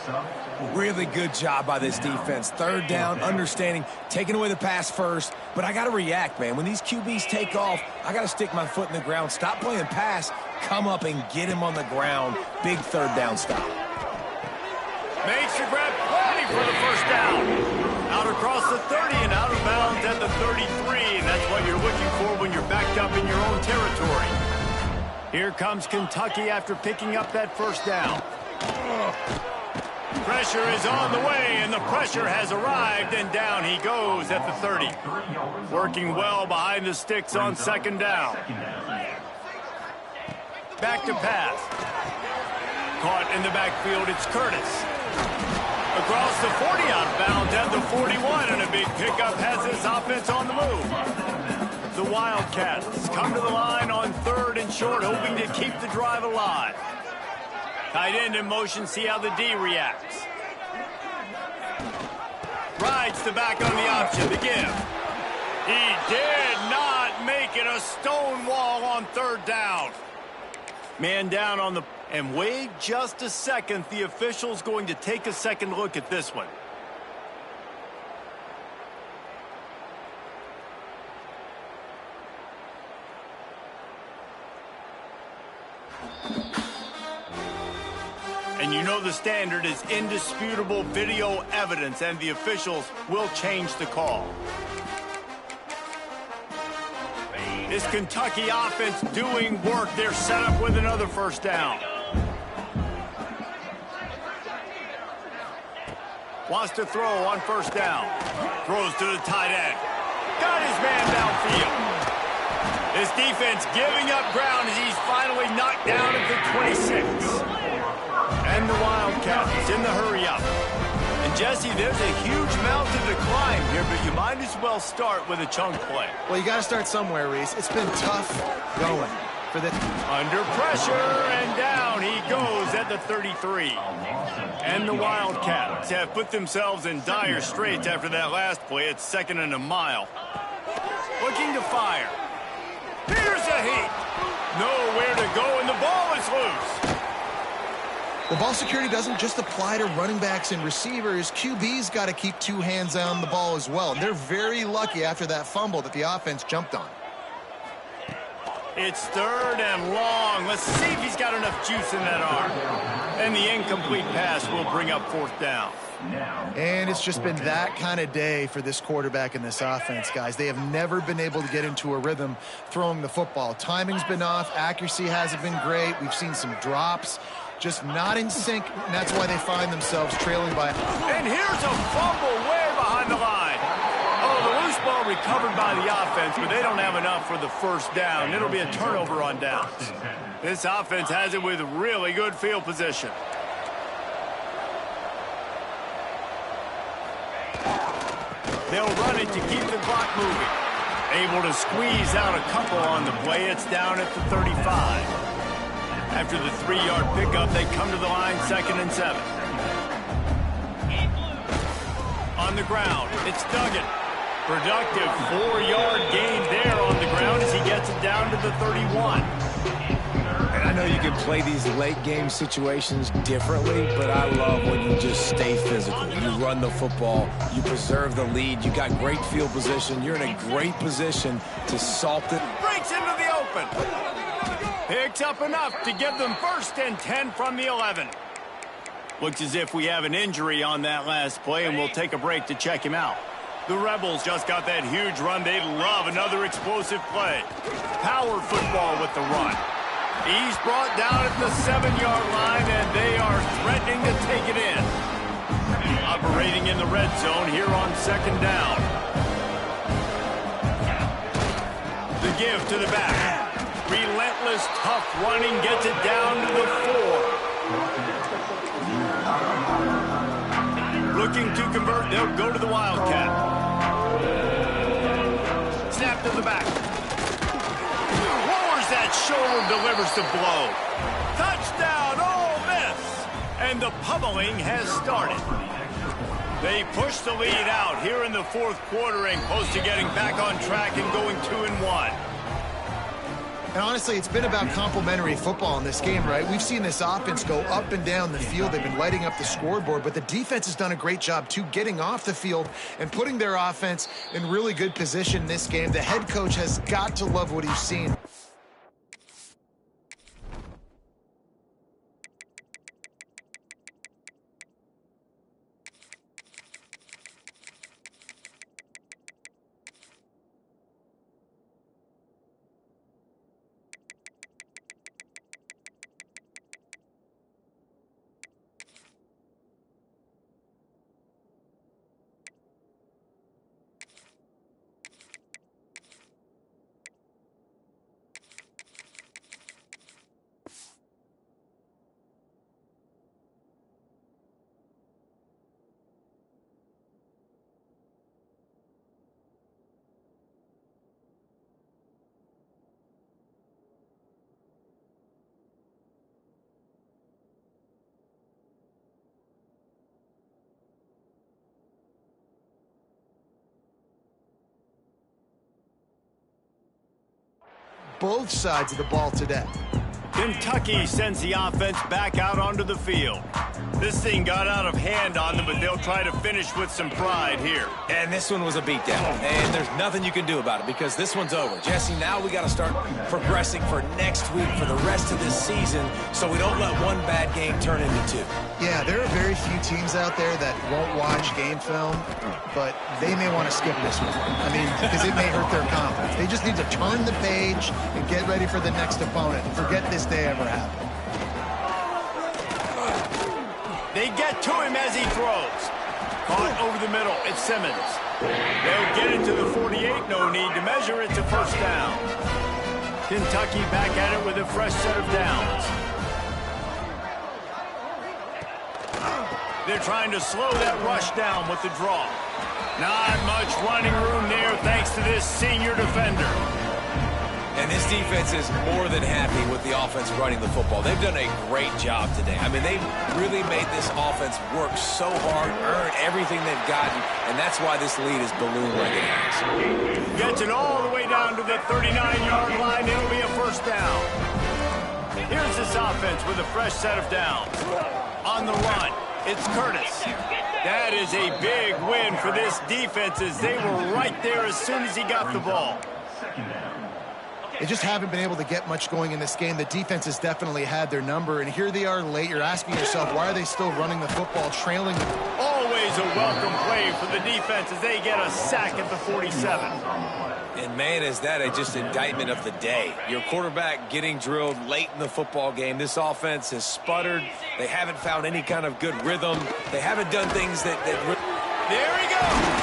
S2: Really good job by this defense. 3rd down, understanding, taking away the pass first. But I got to react, man. When these QBs take off, I got to stick my foot in the ground. Stop playing pass. Come up and get him on the ground. Big 3rd down stop.
S1: Makes the grab plenty for the 1st down. Out across the 30 and out of bounds at the 33. And that's what you're looking for when you're backed up in your own territory. Here comes Kentucky after picking up that 1st down. Pressure is on the way, and the pressure has arrived, and down he goes at the 30. Working well behind the sticks on 2nd down. Back to pass. Caught in the backfield, it's Curtis. Across the 40 out of bounds at the 41, and a big pickup has this offense on the move. The Wildcats come to the line on 3rd and short, hoping to keep the drive alive. Tight end in motion, see how the D reacts. Rides the back on the option, the give. He did not make it. A stone wall on 3rd down. Man down on the... And wait just a second. The official's going to take a second look at this one. And you know the standard is indisputable video evidence, and the officials will change the call. This Kentucky offense doing work. They're set up with another 1st down. Wants to throw on 1st down. Throws to the tight end. Got his man downfield. This defense giving up ground as he's finally knocked down at the 26. And the Wildcats in the hurry-up. And, Jesse, there's a huge mountain to climb here, but you might as well start with a chunk play.
S3: Well, you got to start somewhere, Reese. It's been tough going for the...
S1: Under pressure, and down he goes at the 33. And the Wildcats have put themselves in dire straits after that last play. It's 2nd and a mile. Looking to fire. Here's a heat. Nowhere to go, and the ball is loose.
S3: The ball security doesn't just apply to running backs and receivers. QB's got to keep 2 hands on the ball as well. They're very lucky after that fumble that the offense jumped on.
S1: It's 3rd and long. Let's see if he's got enough juice in that arm. And the incomplete pass will bring up 4th down.
S3: And it's just been that kind of day for this quarterback and this offense, guys. They have never been able to get into a rhythm throwing the football. Timing's been off. Accuracy hasn't been great. We've seen some drops. Just not in sync, and that's why they find themselves trailing by...
S1: And here's a fumble way behind the line. Oh, the loose ball recovered by the offense, but they don't have enough for the 1st down. It'll be a turnover on downs. This offense has it with really good field position. They'll run it to keep the clock moving. Able to squeeze out a couple on the play. It's down at the 35. After the 3-yard pickup, they come to the line 2nd and 7. On the ground, it's Duggan. Productive 4-yard gain there on the ground as he gets it down to the 31.
S2: And I know you can play these late game situations differently, but I love when you just stay physical. You run the football, you preserve the lead, you got great field position, you're in a great position to salt it.
S1: Breaks into the open. Picks up enough to give them 1st and 10 from the 11. Looks as if we have an injury on that last play, and we'll take a break to check him out. The Rebels just got that huge run. They love another explosive play. Power football with the run. He's brought down at the 7-yard line, and they are threatening to take it in. Operating in the red zone here on 2nd down. The give to the back. Relentless, tough running gets it down to the 4. Looking to convert, they'll go to the Wildcat. Snap to the back. Lowers that shoulder, delivers the blow. Touchdown, Ole Miss! And the pummeling has started. They push the lead out here in the 4th quarter and close to getting back on track and going 2-1.
S3: And honestly, it's been about complementary football in this game, right? We've seen this offense go up and down the field. They've been lighting up the scoreboard, but the defense has done a great job, too, getting off the field and putting their offense in really good position in this game. The head coach has got to love what he's seen. Both sides of the ball today.
S1: Kentucky sends the offense back out onto the field. This thing got out of hand on them, but they'll try to finish with some pride here.
S2: And this one was a beatdown, and there's nothing you can do about it because this one's over. Jesse, now we got to start progressing for next week for the rest of this season so we don't let one bad game turn into 2.
S3: Yeah, there are very few teams out there that won't watch game film, but they may want to skip this one. I mean, because it may hurt their confidence. They just need to turn the page and get ready for the next opponent and forget this day ever happened.
S1: They get to him as he throws. Caught over the middle. It's Simmons. They'll get it to the 48. No need to measure. It's a 1st down. Kentucky back at it with a fresh set of downs. They're trying to slow that rush down with the draw. Not much running room there thanks to this senior defender.
S2: And this defense is more than happy with the offense running the football. They've done a great job today. I mean, they've really made this offense work so hard, earn everything they've gotten, and that's why this lead is ballooned like it has.
S1: Gets it all the way down to the 39-yard line. It'll be a 1st down. Here's this offense with a fresh set of downs. On the run, it's Curtis. That is a big win for this defense as they were right there as soon as he got the ball.
S3: They just haven't been able to get much going in this game. The defense has definitely had their number, and here they are late. You're asking yourself, why are they still running the football, trailing?
S1: Always a welcome play for the defense as they get a sack at the 47.
S2: And, man, is that just indictment of the day. Your quarterback getting drilled late in the football game. This offense has sputtered. They haven't found any kind of good rhythm. They haven't done things that
S1: There he goes.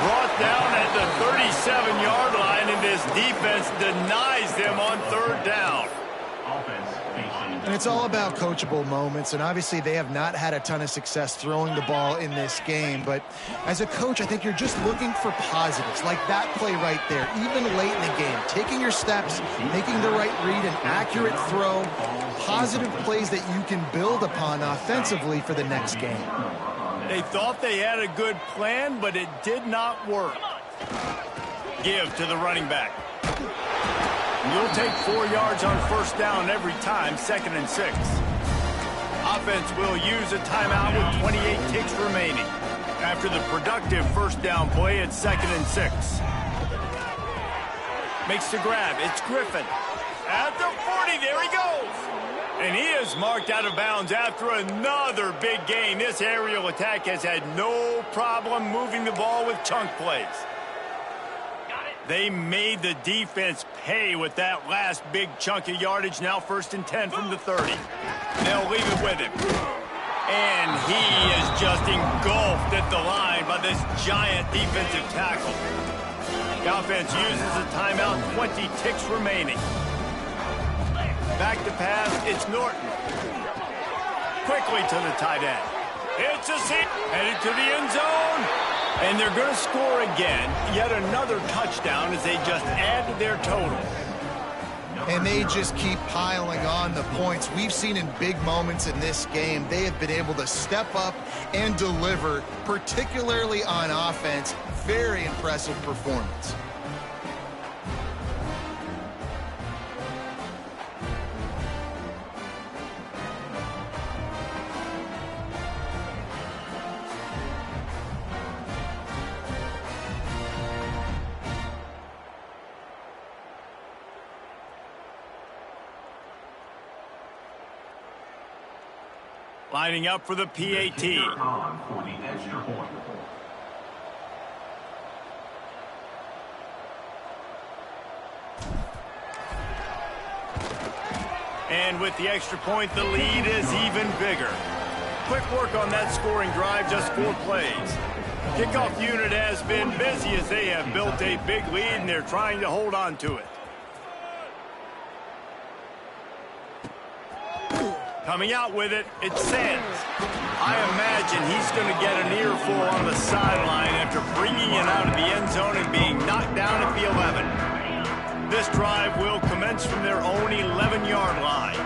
S1: Brought down at the 37-yard line, and this defense denies them on 3rd down.
S3: And it's all about coachable moments, and obviously they have not had a ton of success throwing the ball in this game. But as a coach, I think you're just looking for positives, like that play right there, even late in the game. Taking your steps, making the right read, an accurate throw, positive plays that you can build upon offensively for the next game.
S1: They thought they had a good plan, but it did not work. Give to the running back. You'll take 4 yards on first down every time, 2nd and 6. Offense will use a timeout with 28 ticks remaining. After the productive first down play, it's 2nd and 6. Makes the grab. It's Griffin. At the 40, there he goes. And he is marked out of bounds after another big gain. This aerial attack has had no problem moving the ball with chunk plays. They made the defense pay with that last big chunk of yardage. Now 1st and 10 from the 30. They'll leave it with him. And he is just engulfed at the line by this giant defensive tackle. The offense uses a timeout, 20 ticks remaining. Back to pass, it's Norton. Quickly to the tight end. It's a seat, headed to the end zone. And they're going to score again. Yet another touchdown as they just add to their total.
S3: And they just keep piling on the points. We've seen in big moments in this game, they have been able to step up and deliver, particularly on offense. Very impressive performance.
S1: Lining up for the PAT.
S5: For the extra point.
S1: And with the extra point, the lead is even bigger. Quick work on that scoring drive, just 4 plays. Kickoff unit has been busy as they have built a big lead, and they're trying to hold on to it. Coming out with it, it's Sands. I imagine he's going to get an earful on the sideline after bringing it out of the end zone and being knocked down at the 11. This drive will commence from their own 11-yard line.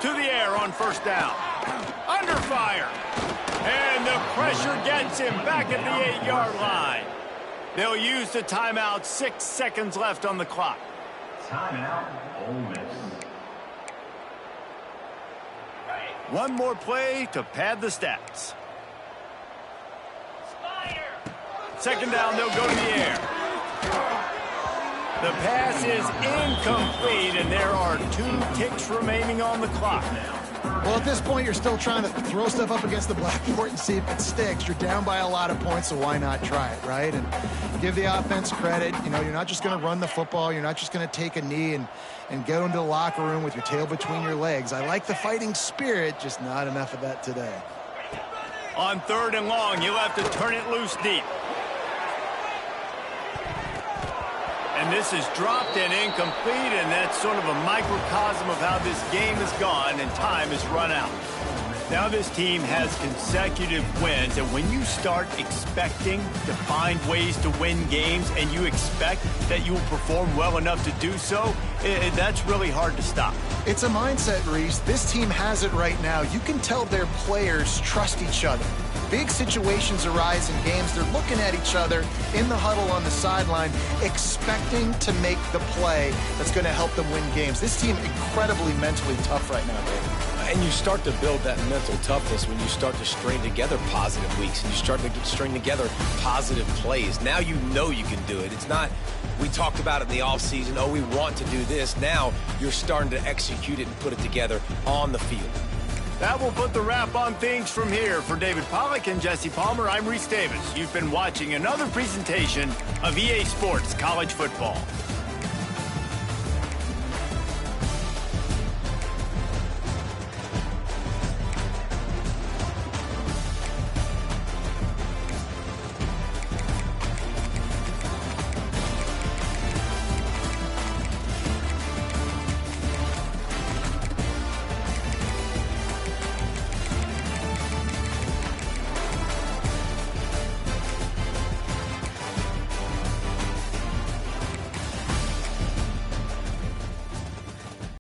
S1: To the air on first down. Under fire. And the pressure gets him back at the 8-yard line. They'll use the timeout, 6 seconds left on the clock.
S5: Timeout, Ole Miss.
S1: One more play to pad the stats. 2nd down, they'll go to the air. The pass is incomplete, and there are 2 ticks remaining on the clock.
S3: Well, at this point, you're still trying to throw stuff up against the blackboard and see if it sticks. You're down by a lot of points, so why not try it, right? And give the offense credit. You know, you're not just going to run the football. You're not just going to take a knee and go into the locker room with your tail between your legs. I like the fighting spirit, just not enough of that today.
S1: On 3rd and long, you'll have to turn it loose deep. And this is dropped and incomplete, and that's sort of a microcosm of how this game has gone, and time has run out. Now this team has consecutive wins, and when you start expecting to find ways to win games and you expect that you will perform well enough to do so, that's really hard to stop.
S3: It's a mindset, Reese. This team has it right now. You can tell their players trust each other. Big situations arise in games. They're looking at each other in the huddle on the sideline, expecting to make the play that's going to help them win games. This team incredibly mentally tough right now, David.
S2: And you start to build that mental toughness when you start to string together positive weeks and you start to string together positive plays. Now you know you can do it. It's not, we talked about it in the offseason, oh, we want to do this. Now you're starting to execute it and put it together on the field.
S1: That will put the wrap on things from here. For David Pollack and Jesse Palmer, I'm Reese Davis. You've been watching another presentation of EA Sports College Football.